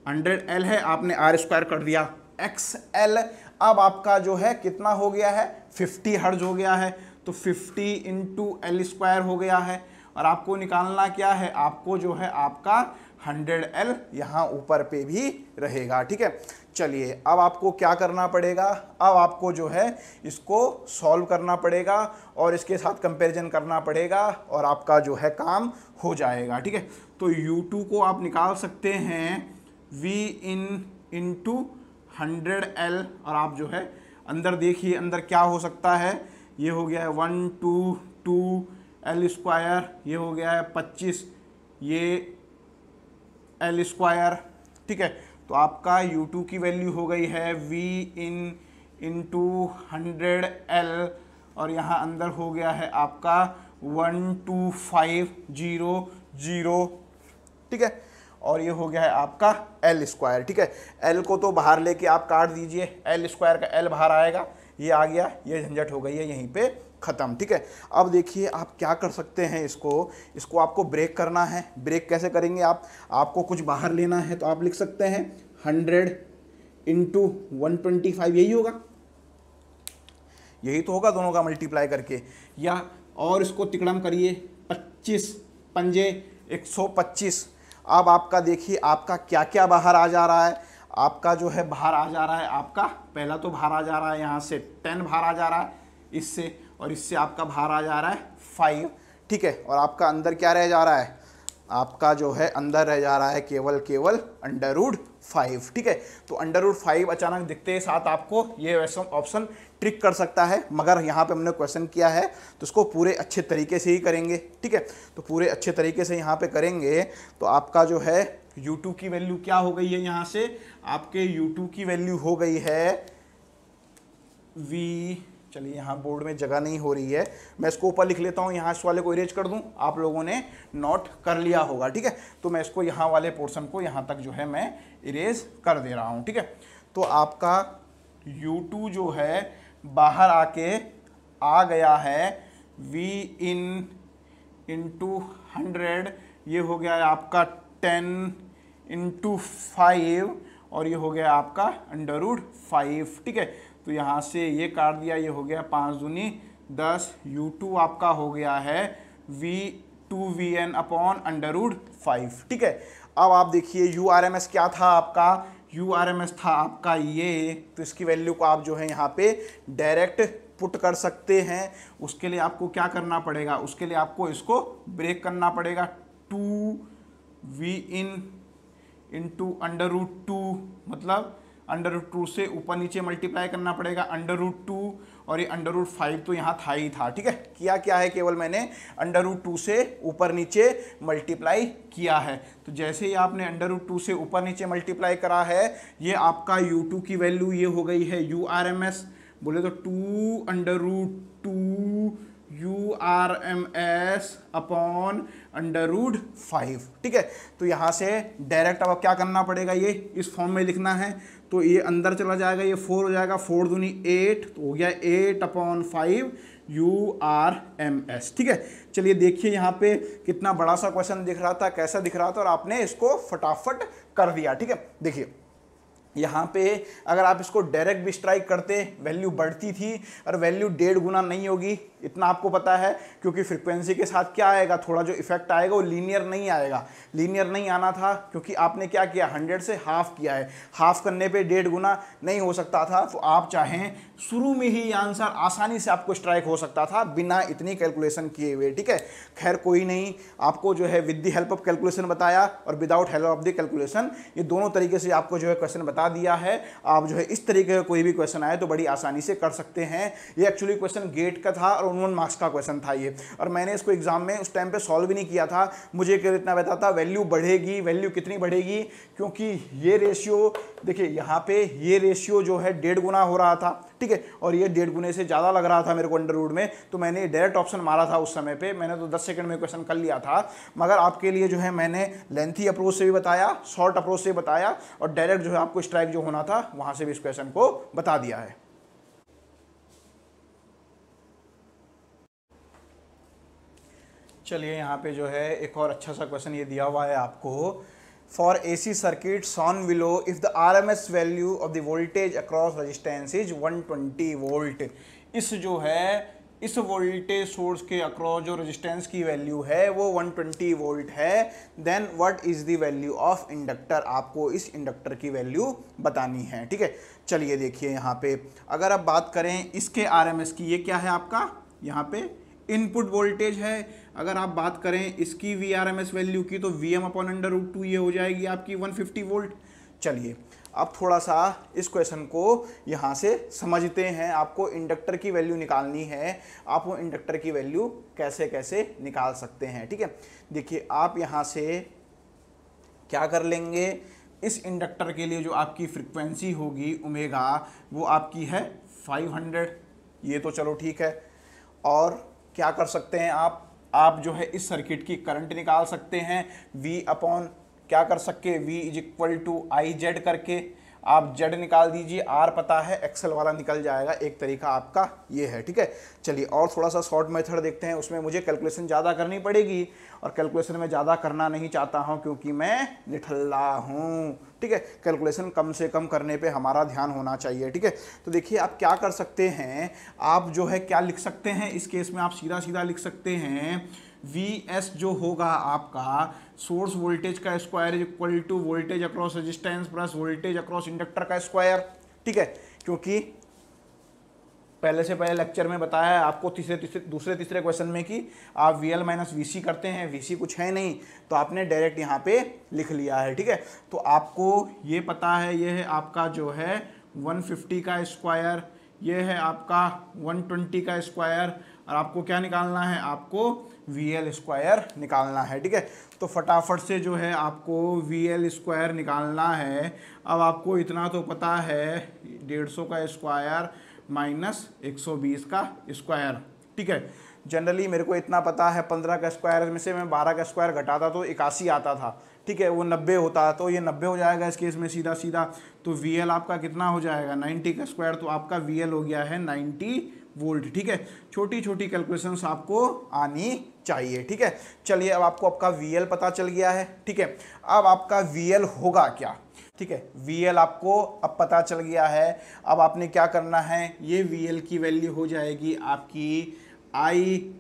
100L है, आपने R स्क्वायर कर दिया XL। अब आपका जो है कितना हो गया है, 50 हर्ट्ज हो गया है, तो 50 इंटू L स्क्वायर हो गया है। और आपको निकालना क्या है, आपको जो है आपका 100L यहाँ ऊपर पे भी रहेगा। ठीक है, चलिए अब आपको क्या करना पड़ेगा, अब आपको जो है इसको सॉल्व करना पड़ेगा और इसके साथ कंपैरिजन करना पड़ेगा और आपका जो है काम हो जाएगा। ठीक है, तो U2 को आप निकाल सकते हैं V इन इंटू 100L, और आप जो है अंदर देखिए अंदर क्या हो सकता है, ये हो गया है 122L स्क्वायर, ये हो गया है 25 ये L स्क्वायर। ठीक है, तो आपका U2 की वैल्यू हो गई है V इन इंटू 100L, और यहाँ अंदर हो गया है आपका 12500। ठीक है, और ये हो गया है आपका L स्क्वायर। ठीक है, L को तो बाहर लेके आप काट दीजिए, L स्क्वायर का L बाहर आएगा, ये आ गया, ये झंझट हो गई है यहीं पे ख़त्म। ठीक है, अब देखिए आप क्या कर सकते हैं, इसको आपको ब्रेक करना है। ब्रेक कैसे करेंगे आप, आपको कुछ बाहर लेना है, तो आप लिख सकते हैं 100 इंटू 125, यही होगा, यही तो होगा दोनों का मल्टीप्लाई करके, या और इसको तिकड़म करिए 25 पंजे 125। अब आपका देखिए आपका क्या क्या बाहर आ जा रहा है, आपका जो है बाहर आ जा रहा है, आपका पहला तो बाहर आ जा रहा है यहाँ से 10 बाहर आ जा रहा है इससे, और इससे आपका बाहर आ जा रहा है 5। ठीक है, और आपका अंदर क्या रह जा रहा है, आपका जो है अंदर रह जा रहा है केवल √5। ठीक है, तो √5 अचानक दिखते ही साथ आपको ये वैसा ऑप्शन ट्रिक कर सकता है, मगर यहाँ पे हमने क्वेश्चन किया है तो इसको पूरे अच्छे तरीके से ही करेंगे। ठीक है, तो पूरे अच्छे तरीके से यहाँ पे करेंगे तो आपका जो है U2 की वैल्यू क्या हो गई है, यहाँ से आपके U2 की वैल्यू हो गई है V, चलिए यहाँ बोर्ड में जगह नहीं हो रही है, मैं इसको ऊपर लिख लेता हूँ, यहाँ इस वाले को इरेज कर दूँ, आप लोगों ने नोट कर लिया होगा, ठीक है। तो मैं इसको यहाँ वाले पोर्शन को यहाँ तक जो है मैं इरेज कर दे रहा हूँ, ठीक है। तो आपका U2 जो है बाहर आके आ गया है V इंटू 100, ये हो गया है आपका 10 इंटू 5 और ये हो गया आपका √5, ठीक है। तो यहाँ से ये काट दिया, ये हो गया 5 दूनी 10, U2 आपका हो गया है V2VN अपॉन √5, ठीक है। अब आप देखिए URMS क्या था आपका, URMS था आपका ये, तो इसकी वैल्यू को आप जो है यहाँ पे डायरेक्ट पुट कर सकते हैं। उसके लिए आपको क्या करना पड़ेगा, उसके लिए आपको इसको ब्रेक करना पड़ेगा, 2VIN इंटू √2, मतलब √2 से ऊपर नीचे मल्टीप्लाई करना पड़ेगा √2, और ये √5 तो यहाँ था ही था, ठीक है। किया क्या है, केवल मैंने √2 से ऊपर नीचे मल्टीप्लाई किया है। तो जैसे ही आपने √2 से ऊपर नीचे मल्टीप्लाई करा है, ये आपका U2 की वैल्यू ये हो गई है URMS, बोले तो 2 URMS अपॉन √5, ठीक है। तो यहाँ से डायरेक्ट अब क्या करना पड़ेगा, ये इस फॉर्म में लिखना है, तो ये अंदर चला जाएगा, ये 4 हो जाएगा, 4 दूनी 8, तो हो गया 8/5 URMS, ठीक है। चलिए देखिए यहाँ पे कितना बड़ा सा क्वेश्चन दिख रहा था, कैसा दिख रहा था, और आपने इसको फटाफट कर दिया, ठीक है। देखिए यहाँ पे अगर आप इसको डायरेक्ट भी स्ट्राइक करते वैल्यू बढ़ती थी, और वैल्यू 1.5 गुना नहीं होगी, इतना आपको पता है, क्योंकि फ्रीक्वेंसी के साथ क्या आएगा, थोड़ा जो इफेक्ट आएगा वो लीनियर नहीं आएगा। लीनियर नहीं आना था क्योंकि आपने क्या किया, 100 से हाफ किया है, हाफ करने पे 1.5 गुना नहीं हो सकता था। तो आप चाहें शुरू में ही आंसर आसानी से आपको स्ट्राइक हो सकता था बिना इतनी कैलकुलेशन किए हुए, ठीक है। खैर कोई नहीं, आपको जो है with the help of calculation बताया और without help of the calculation, ये दोनों तरीके से आपको जो है क्वेश्चन बता दिया है। आप जो है इस तरीके का कोई भी क्वेश्चन आए तो बड़ी आसानी से कर सकते हैं। ये एक्चुअली क्वेश्चन गेट का था और 1 मार्क्स का क्वेश्चन था ये, और मैंने इसको एग्जाम में उस टाइम पे सॉल्व भी नहीं किया था। मुझे केवल इतना पता था वैल्यू बढ़ेगी, वैल्यू कितनी बढ़ेगी, क्योंकि ये रेशियो देखिए यहाँ पे ये रेशियो जो है 1.5 गुना हो रहा था, ठीक है, और ये 1.5 गुने से ज़्यादा लग रहा था मेरे को अंडर रूट में, तो मैंने डायरेक्ट ऑप्शन मारा था उस समय पे, मैंने तो 10 सेकंड में क्वेश्चन कर लिया था। मगर आपके लिए जो है मैंने लेंथी अप्रोच से भी बताया, शॉर्ट अप्रोच से बताया, और डायरेक्ट जो है आपको स्ट्राइक जो होना था वहाँ से भी इस क्वेश्चन को बता दिया है। चलिए यहाँ पे जो है एक और अच्छा सा क्वेश्चन ये दिया हुआ है आपको, for AC circuit shown below if the RMS value of the voltage across resistance is 120 volt. इस जो है इस वोल्टेज सोर्स के अक्रॉस जो रेजिस्टेंस की वैल्यू है वो 120 वोल्ट है, then what is the value of inductor, आपको इस इंडक्टर की वैल्यू बतानी है, ठीक है। चलिए देखिए यहाँ पे अगर आप बात करें इसके RMS की, ये क्या है आपका, यहाँ पे इनपुट वोल्टेज है। अगर आप बात करें इसकी VRMS वैल्यू की तो Vm/√2 ये हो जाएगी आपकी 150 वोल्ट। चलिए अब थोड़ा सा इस क्वेश्चन को यहाँ से समझते हैं। आपको इंडक्टर की वैल्यू निकालनी है, आप वो इंडक्टर की वैल्यू कैसे कैसे निकाल सकते हैं, ठीक है। देखिए आप यहाँ से क्या कर लेंगे, इस इंडक्टर के लिए जो आपकी फ्रीक्वेंसी होगी ओमेगा वो आपकी है 500, ये तो चलो ठीक है। और क्या कर सकते हैं आप जो है इस सर्किट की करंट निकाल सकते हैं, V अपॉन क्या कर सकते, V = IZ करके आप Z निकाल दीजिए, R पता है, एक्सेल वाला निकल जाएगा, एक तरीका आपका ये है, ठीक है। चलिए और थोड़ा सा शॉर्ट मेथड देखते हैं, उसमें मुझे कैलकुलेशन ज़्यादा करनी पड़ेगी, और कैलकुलेशन में ज़्यादा करना नहीं चाहता हूँ क्योंकि मैं निठल्ला हूँ, ठीक है। कैलकुलेशन कम से कम करने पे हमारा ध्यान होना चाहिए, ठीक है। तो देखिए आप क्या कर सकते हैं, आप जो है क्या लिख सकते हैं, इस केस में आप सीधा सीधा लिख सकते हैं Vs जो होगा आपका सोर्स वोल्टेज का square is equal to voltage across resistance plus voltage across inductor का स्क्वायर, ठीक है। क्योंकि पहले से पहले लेक्चर में बताया है आपको दूसरे तीसरे क्वेश्चन में कि आप VL - VC करते हैं, VC कुछ है नहीं, तो आपने डायरेक्ट यहाँ पे लिख लिया है, ठीक है। तो आपको ये पता है, ये है आपका जो है 150 का स्क्वायर, ये है आपका 120 का स्क्वायर, और आपको क्या निकालना है, आपको VL स्क्वायर निकालना है। ठीक है, तो फटाफट से जो है आपको VL स्क्वायर निकालना है। अब आपको इतना तो पता है 150 का स्क्वायर माइनस 120 का स्क्वायर। ठीक है, जनरली मेरे को इतना पता है 15 का स्क्वायर में से मैं 12 का स्क्वायर घटाता तो 81 आता था। ठीक है, वो 90 होता, तो ये 90 हो जाएगा इस केस में सीधा सीधा। तो VL आपका कितना हो जाएगा 90 का स्क्वायर, तो आपका VL हो गया है 90 वोल्ट। ठीक है, छोटी छोटी कैलकुलेशंस आपको आनी चाहिए। ठीक है, चलिए अब आपको आपका VL पता चल गया है। ठीक है, अब आपका VL होगा क्या। ठीक है, VL आपको अब पता चल गया है। अब आपने क्या करना है, ये VL की वैल्यू हो जाएगी आपकी I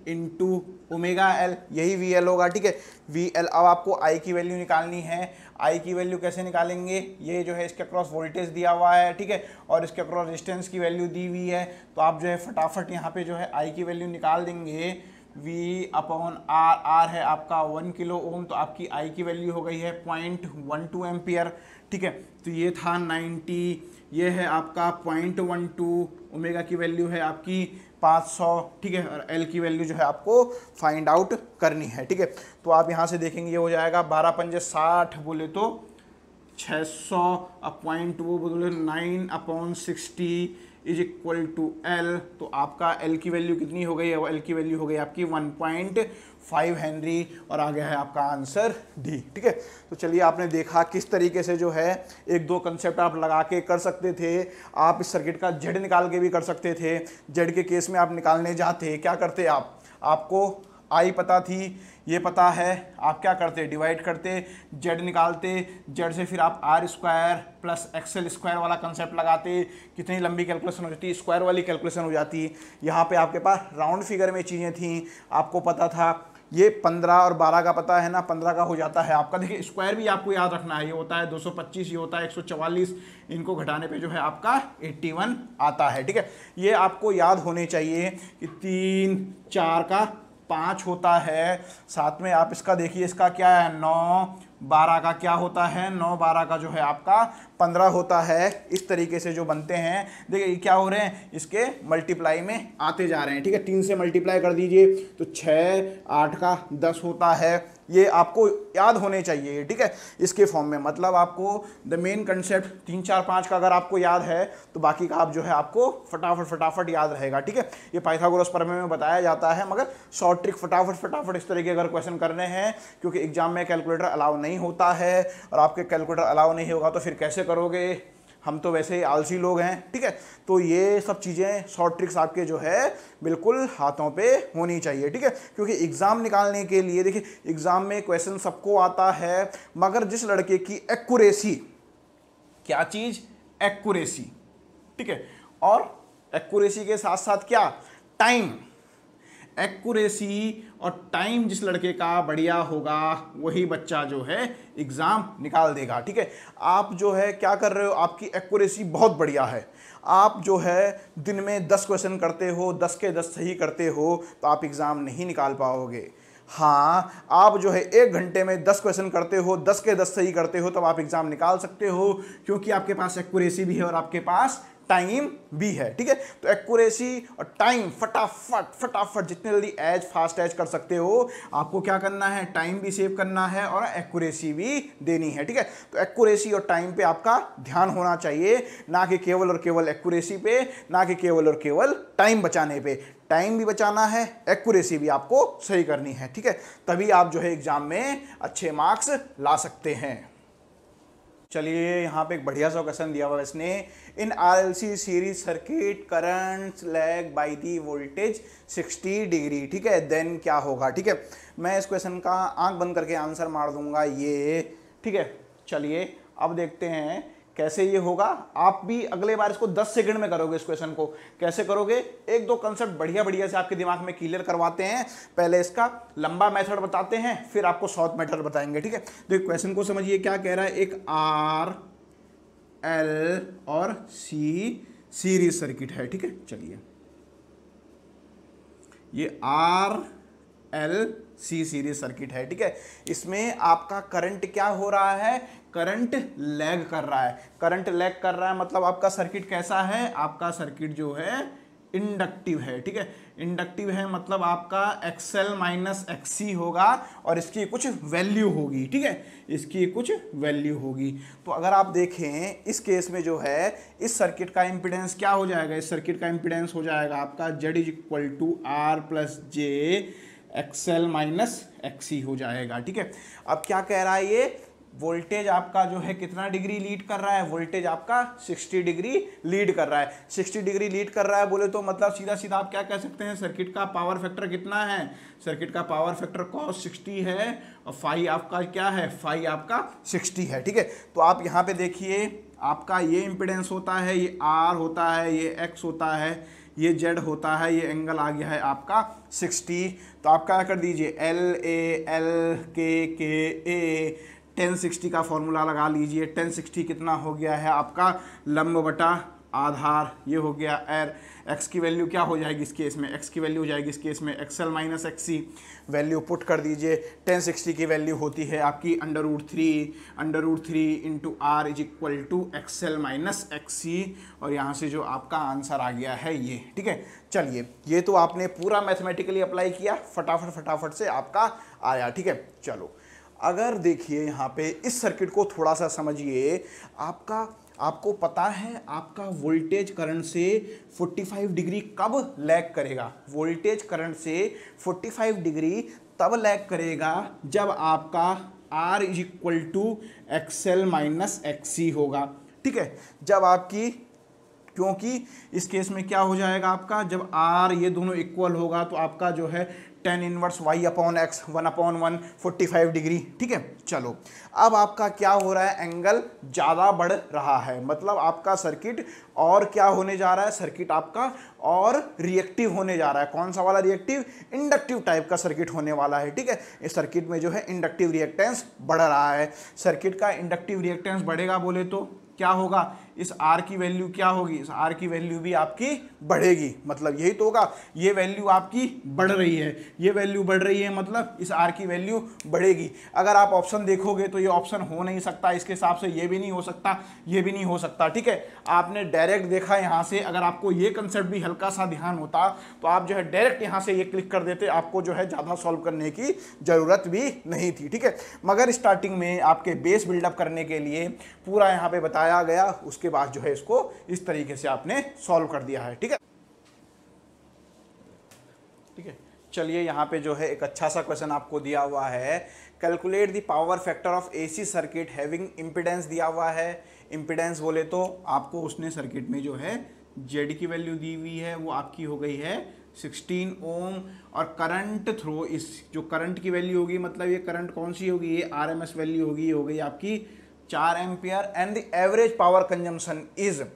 इंटू ओमेगा एल, यही VL होगा। ठीक है, VL अब आपको I की वैल्यू निकालनी है। I की वैल्यू कैसे निकालेंगे, ये जो है इसके अक्रॉस वोल्टेज दिया हुआ है। ठीक है, और इसके अक्रॉस रेजिस्टेंस की वैल्यू दी हुई है, तो आप जो है फटाफट यहाँ पे जो है I की वैल्यू निकाल देंगे। V/R, R है आपका 1 किलो ओम, तो आपकी I की वैल्यू हो गई है 0.12 एम्पियर। ठीक है, तो ये था 90, ये है आपका 0.12, ओमेगा की वैल्यू है आपकी 500। ठीक है, और एल की वैल्यू जो है आपको फाइंड आउट करनी है। ठीक है, तो आप यहाँ से देखेंगे ये हो जाएगा 12 पंजे 60, बोले तो 600, पॉइंट वो बोले 9/60 इज इक्वल टू एल। तो आपका एल की वैल्यू कितनी हो गई है, वो एल की वैल्यू हो गई आपकी 1.5 हेनरी, और आ गया है आपका आंसर डी। ठीक है, तो चलिए आपने देखा किस तरीके से जो है एक दो कंसेप्ट आप लगा के कर सकते थे। आप इस सर्किट का जेड निकाल के भी कर सकते थे। जेड के केस में आप निकालने जाते क्या करते, आपको आई पता थी, ये पता है, आप क्या करते, डिवाइड करते, जेड निकालते, जेड से फिर आप R square plus XL square वाला कंसेप्ट लगाते। कितनी लंबी कैलकुलेशन हो जाती, स्क्वायर वाली कैलकुलेशन हो जाती। यहाँ पे आपके पास राउंड फिगर में चीज़ें थी, आपको पता था ये 15 और 12 का पता है ना, 15 का हो जाता है आपका। देखिए स्क्वायर भी आपको याद रखना है, ये होता है 225, ये होता है 144, इनको घटाने पे जो है आपका 81 आता है। ठीक है, ये आपको याद होने चाहिए कि 3 4 का 5 होता है। साथ में आप इसका देखिए, इसका क्या है 9 12 का क्या होता है, 9 12 का जो है आपका 15 होता है। इस तरीके से जो बनते हैं, देखिए क्या हो रहे हैं, इसके मल्टीप्लाई में आते जा रहे हैं। ठीक है, 3 से मल्टीप्लाई कर दीजिए तो 6 8 का 10 होता है। ये आपको याद होने चाहिए। ठीक है, इसके फॉर्म में, मतलब आपको द मेन कंसेप्ट 3 4 5 का अगर आपको याद है तो बाकी का आप जो है आपको फटाफट याद रहेगा। ठीक है, ये पाइथागोरस प्रमेय में बताया जाता है, मगर शॉर्ट ट्रिक फटाफट इस तरह के अगर क्वेश्चन करने हैं, क्योंकि एग्जाम में कैलकुलेटर अलाउ नहीं होता है, और आपके कैलकुलेटर अलाउ नहीं होगा तो फिर कैसे करोगे, हम तो वैसे ही आलसी लोग हैं। ठीक है, तो ये सब चीज़ें शॉर्ट ट्रिक्स आपके जो है बिल्कुल हाथों पे होनी चाहिए। ठीक है, क्योंकि एग्ज़ाम निकालने के लिए, देखिए एग्ज़ाम में क्वेश्चन सबको आता है, मगर जिस लड़के की एक्यूरेसी, क्या चीज़, एक्यूरेसी। ठीक है, और एक्यूरेसी के साथ साथ क्या, टाइम। एक्यूरेसी और टाइम जिस लड़के का बढ़िया होगा, वही बच्चा जो है एग्ज़ाम निकाल देगा। ठीक है, आप जो है क्या कर रहे हो, आपकी एक्यूरेसी बहुत बढ़िया है, आप जो है दिन में 10 क्वेश्चन करते हो, 10 के 10 सही करते हो, तो आप एग्ज़ाम नहीं निकाल पाओगे। हाँ, आप जो है 1 घंटे में 10 क्वेश्चन करते हो, 10 के 10 सही करते हो, तब आप एग्ज़ाम निकाल सकते हो, क्योंकि आपके पास एक्यूरेसी भी है और आपके पास टाइम भी है। ठीक है, तो एक्यूरेसी और टाइम, फटाफट जितने जल्दी एज फास्ट एज कर सकते हो, आपको क्या करना है, टाइम भी सेव करना है और एक्यूरेसी भी देनी है। ठीक है, तो एक्यूरेसी और टाइम पे आपका ध्यान होना चाहिए, ना कि केवल और केवल एक्यूरेसी पे, ना कि केवल और केवल टाइम बचाने पे। टाइम भी बचाना है, एक्यूरेसी भी आपको सही करनी है। ठीक है, तभी आप जो है एग्जाम में अच्छे मार्क्स ला सकते हैं। चलिए यहाँ पे एक बढ़िया सा क्वेश्चन दिया हुआ है इसने, इन RLC series circuit current lag by the voltage 60 degree. ठीक है, देन क्या होगा। ठीक है, मैं इस क्वेश्चन का आंख बंद करके आंसर मार दूंगा ये। ठीक है, चलिए अब देखते हैं कैसे ये होगा। आप भी अगले बार इसको 10 सेकंड में करोगे। इस क्वेश्चन को कैसे करोगे, एक दो कंसेप्ट बढ़िया से आपके दिमाग में क्लियर करवाते हैं। पहले इसका लंबा मेथड बताते हैं, फिर आपको शॉर्ट मेथड बताएंगे। ठीक है, तो क्वेश्चन को समझिए क्या कह रहा है। एक R L और C सीरीज सर्किट है। ठीक है, चलिए ये R L C series circuit है। ठीक है, इसमें आपका करंट क्या हो रहा है, करंट लैग कर रहा है। करंट लैग कर रहा है मतलब आपका सर्किट कैसा है, आपका सर्किट जो है इंडक्टिव है, ठीक है। इंडक्टिव है मतलब आपका XL माइनस XC होगा और इसकी कुछ वैल्यू होगी, ठीक है, इसकी कुछ वैल्यू होगी। तो अगर आप देखें इस केस में जो है इस सर्किट का इम्पीडेंस क्या हो जाएगा, इस सर्किट का इम्पीडेंस हो जाएगा आपका Z is equal to R plus j XL minus XC हो जाएगा, ठीक है। अब क्या कह रहा है ये, वोल्टेज आपका जो है कितना डिग्री लीड कर रहा है, वोल्टेज आपका 60 डिग्री लीड कर रहा है। 60 डिग्री लीड कर रहा है बोले तो मतलब सीधा सीधा आप क्या कह सकते हैं, सर्किट का पावर फैक्टर कितना है, सर्किट का पावर फैक्टर cos 60 है और फाई आपका क्या है, फाई आपका 60 है, ठीक है। तो आप यहाँ पे देखिए आपका ये इम्पिडेंस होता है, ये R होता है, ये X होता है, ये Z होता है, ये एंगल आ गया है आपका 60। तो आप क्या कर दीजिए LA K 1060 का फॉर्मूला लगा लीजिए। 1060 कितना हो गया है आपका, लंब बटा आधार, ये हो गया एर। x की वैल्यू क्या हो जाएगी इस केस में, x की वैल्यू हो जाएगी इस केस में XL minus XC, value put कर दीजिए। 1060 की वैल्यू होती है आपकी √3 into R is equal to XL minus XC, और यहाँ से जो आपका आंसर आ गया है ये, ठीक है। चलिए ये तो आपने पूरा मैथमेटिकली अप्लाई किया, फटाफट से आपका आया, ठीक है। चलो अगर देखिए यहाँ पे इस सर्किट को थोड़ा सा समझिए, आपको पता है आपका वोल्टेज करंट से 45 डिग्री कब लैग करेगा, वोल्टेज करंट से 45 डिग्री तब लैग करेगा जब आपका R is equal to XL minus XC होगा, ठीक है। जब आपकी, क्योंकि इस केस में क्या हो जाएगा आपका, जब R ये दोनों इक्वल होगा तो आपका जो है tan inverse y upon x 1/1 45 degree, ठीक है। चलो अब आपका क्या हो रहा है, एंगल ज़्यादा बढ़ रहा है, मतलब आपका सर्किट और क्या होने जा रहा है, सर्किट आपका और रिएक्टिव होने जा रहा है। कौन सा वाला रिएक्टिव, इंडक्टिव टाइप का सर्किट होने वाला है, ठीक है। इस सर्किट में जो है इंडक्टिव रिएक्टेंस बढ़ रहा है। सर्किट का इंडक्टिव रिएक्टेंस बढ़ेगा बोले तो क्या होगा, इस R की वैल्यू क्या होगी, इस R की वैल्यू भी आपकी बढ़ेगी, मतलब यही तो होगा, ये वैल्यू आपकी बढ़ रही है, ये वैल्यू बढ़ रही है, मतलब इस R की वैल्यू बढ़ेगी। अगर आप ऑप्शन देखोगे तो ये ऑप्शन हो नहीं सकता, इसके हिसाब से ये भी नहीं हो सकता, ये भी नहीं हो सकता, ठीक है। आपने डायरेक्ट देखा यहाँ से, अगर आपको ये कंसेप्ट भी हल्का सा ध्यान होता तो आप जो है डायरेक्ट यहाँ से ये क्लिक कर देते, आपको जो है ज़्यादा सॉल्व करने की ज़रूरत भी नहीं थी, ठीक है। मगर स्टार्टिंग में आपके बेस बिल्डअप करने के लिए पूरा यहाँ पे बताया गया, उसके बाद जो है इसको इस तरीके से आपने सॉल्व कर दिया है, ठीक है। ठीक है, चलिए यहाँ पे जो है एक अच्छा सा क्वेश्चन आपको दिया हुआ है, calculate the power factor of AC circuit having impedance दिया हुआ है। इम्पीडेंस बोले तो आपको उसने सर्किट में जो है जेड की वैल्यू दी हुई है, वो आपकी हो गई है 16 ओम, और करंट थ्रो, इस जो करंट की वैल्यू होगी, मतलब ये करंट कौन सी होगी, ये RMS वैल्यू होगी, हो गई आपकी 4 ampere. And the average power consumption is,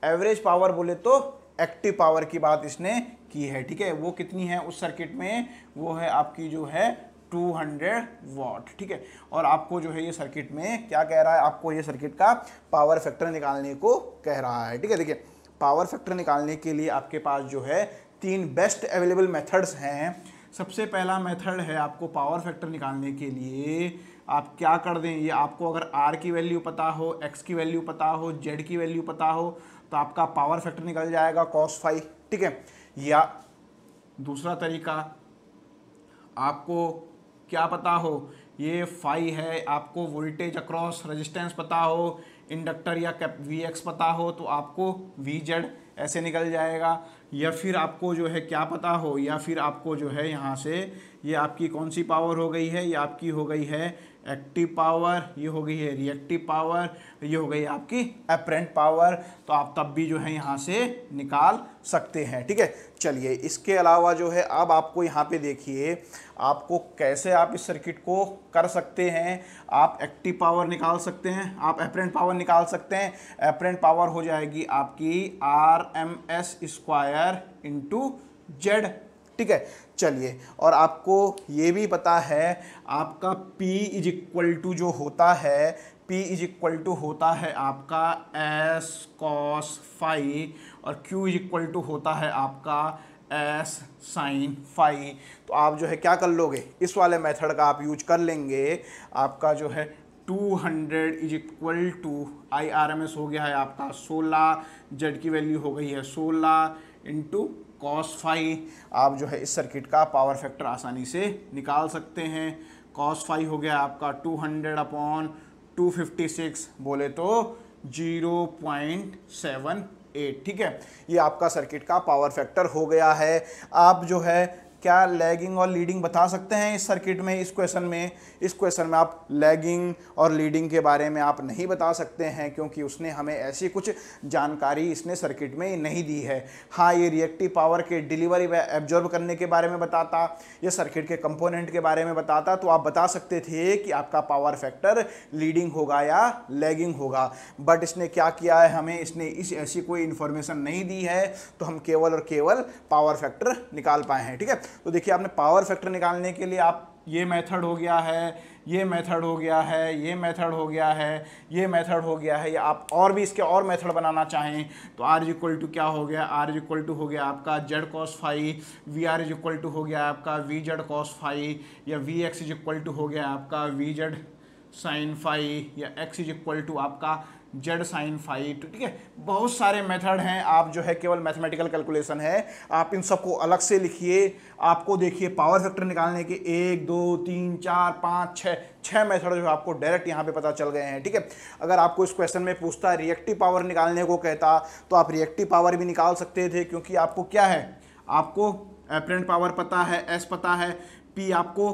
average power बोले तो एक्टिव पावर की बात इसने की है, ठीक है। वो कितनी है उस सर्किट में, वो है आपकी जो है 200 वाट, ठीक है। और आपको जो है ये सर्किट में क्या कह रहा है, आपको ये सर्किट का पावर फैक्टर निकालने को कह रहा है, ठीक है। देखिए पावर फैक्टर निकालने के लिए आपके पास जो है 3 बेस्ट अवेलेबल मेथड्स हैं। सबसे पहला मेथड है, आपको पावर फैक्टर निकालने के लिए आप क्या कर दें, ये आपको अगर R की वैल्यू पता हो, X की वैल्यू पता हो, Z की वैल्यू पता हो, तो आपका पावर फैक्टर निकल जाएगा cos फाई, ठीक है। या दूसरा तरीका, आपको क्या पता हो, ये फाई है, आपको वोल्टेज अक्रॉस रेजिस्टेंस पता हो, इंडक्टर या Vx पता हो, तो आपको Vz ऐसे निकल जाएगा। या फिर आपको जो है क्या पता हो, या फिर आपको जो है यहाँ से ये आपकी कौन सी पावर हो गई है, ये आपकी हो गई है एक्टिव पावर, ये हो गई है रिएक्टिव पावर, ये हो गई आपकी एपरेंट पावर, तो आप तब भी जो है यहाँ से निकाल सकते हैं, ठीक है। चलिए इसके अलावा जो है अब आपको यहाँ पे देखिए आपको कैसे आप इस सर्किट को कर सकते हैं। आप एक्टिव पावर निकाल सकते हैं, आप एपरेंट पावर निकाल सकते हैं। एपरेंट पावर हो जाएगी आपकी RMS स्क्वायर इंटू जेड, ठीक है। चलिए और आपको ये भी पता है आपका P इज इक्वल टू जो होता है, P इज इक्वल टू होता है आपका S cos फाई, और Q इज इक्वल टू होता है आपका S sin फाई। तो आप जो है क्या कर लोगे, इस वाले मेथड का आप यूज कर लेंगे, आपका जो है 200 इज इक्वल टू IRMS हो गया है आपका 16, जेड की वैल्यू हो गई है 16 इंटू कॉस फाई। आप जो है इस सर्किट का पावर फैक्टर आसानी से निकाल सकते हैं। कॉस फाई हो गया आपका 200/256 बोले तो 0.78। ठीक है, ये आपका सर्किट का पावर फैक्टर हो गया है। आप जो है क्या लैगिंग और लीडिंग बता सकते हैं इस सर्किट में? इस क्वेश्चन में आप लैगिंग और लीडिंग के बारे में आप नहीं बता सकते हैं, क्योंकि उसने हमें ऐसी कुछ जानकारी इसने सर्किट में नहीं दी है। हाँ, ये रिएक्टिव पावर के डिलीवरी व एब्जॉर्ब करने के बारे में बताता, ये सर्किट के कंपोनेंट के बारे में बताता, तो आप बता सकते थे कि आपका पावर फैक्टर लीडिंग होगा या लैगिंग होगा। बट इसने क्या किया है, हमें इसने ऐसी कोई इन्फॉर्मेशन नहीं दी है, तो हम केवल और केवल पावर फैक्टर निकाल पाए हैं। ठीक है, तो देखिए आपने पावर फैक्टर निकालने के लिए आप ये मेथड हो गया है, ये मेथड हो गया है, ये मेथड हो गया है, ये मेथड हो गया है, या आप और भी इसके और मेथड बनाना चाहें तो R इज इक्वल टू क्या हो गया, R इज इक्वल टू हो गया आपका Z cos phi, VR is equal to हो गया आपका वी जेड कॉस फाई, या VX इज इक्वल टू हो गया आपका वी जेड साइन फाई, या X इज इक्वल टू आपका जेड साइन फाई। तो ठीक है, बहुत सारे मेथड हैं। आप जो है केवल मैथमेटिकल कैलकुलेशन है, आप इन सबको अलग से लिखिए। आपको देखिए पावर फैक्टर निकालने के 1 2 3 4 5 6 मेथड जो आपको डायरेक्ट यहाँ पे पता चल गए हैं। ठीक है, अगर आपको इस क्वेश्चन में पूछता रिएक्टिव पावर निकालने को कहता तो आप रिएक्टिव पावर भी निकाल सकते थे, क्योंकि आपको क्या है, आपको एपरेंट पावर पता है, S पता है, P आपको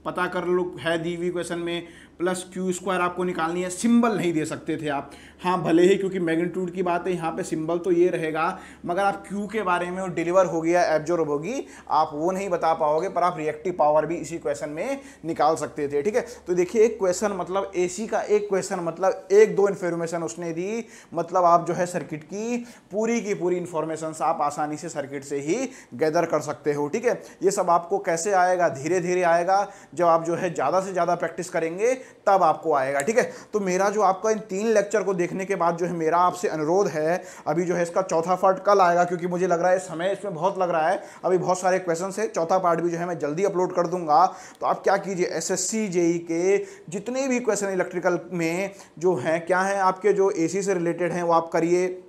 पता कर लो है दी हुई क्वेश्चन में, प्लस Q² आपको निकालनी है। सिंबल नहीं दे सकते थे आप, हाँ भले ही क्योंकि मैग्नीट्यूड की बात है यहाँ पे सिंबल तो ये रहेगा, मगर आप Q के बारे में वो डिलीवर होगी या एब्जॉर्ब होगी आप वो नहीं बता पाओगे, पर आप रिएक्टिव पावर भी इसी क्वेश्चन में निकाल सकते थे। ठीक है, तो देखिए एक क्वेश्चन मतलब AC का एक क्वेश्चन मतलब 1-2 इन्फॉर्मेशन उसने दी, मतलब आप जो है सर्किट की पूरी इन्फॉर्मेशन आप आसानी से सर्किट से ही गैदर कर सकते हो। ठीक है, ये सब आपको कैसे आएगा, धीरे धीरे आएगा, जब आप जो है ज़्यादा से ज़्यादा प्रैक्टिस करेंगे तब आपको आएगा। ठीक है, तो मेरा जो आपका इन 3 लेक्चर को देखने के बाद जो है मेरा आपसे अनुरोध है, अभी जो है इसका चौथा पार्ट कल आएगा, क्योंकि मुझे लग रहा है समय इसमें बहुत लग रहा है, अभी बहुत सारे क्वेश्चन है। चौथा पार्ट भी जो है मैं जल्दी अपलोड कर दूंगा। तो आप क्या कीजिए, SSC JEE के जितने भी क्वेश्चन इलेक्ट्रिकल में जो हैं, क्या हैं आपके जो AC से रिलेटेड हैं वो आप करिए,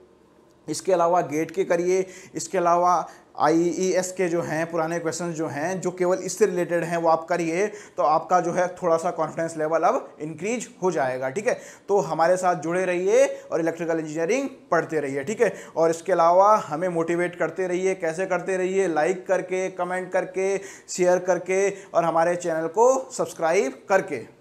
इसके अलावा गेट के करिए, इसके अलावा IES के जो हैं पुराने क्वेश्चंस जो हैं जो केवल इससे रिलेटेड हैं वो आप करिए, तो आपका जो है थोड़ा सा कॉन्फिडेंस लेवल अब इंक्रीज हो जाएगा। ठीक है, तो हमारे साथ जुड़े रहिए और इलेक्ट्रिकल इंजीनियरिंग पढ़ते रहिए। ठीक है, और इसके अलावा हमें मोटिवेट करते रहिए। कैसे करते रहिए? लाइक करके, कमेंट करके, शेयर करके और हमारे चैनल को सब्सक्राइब करके।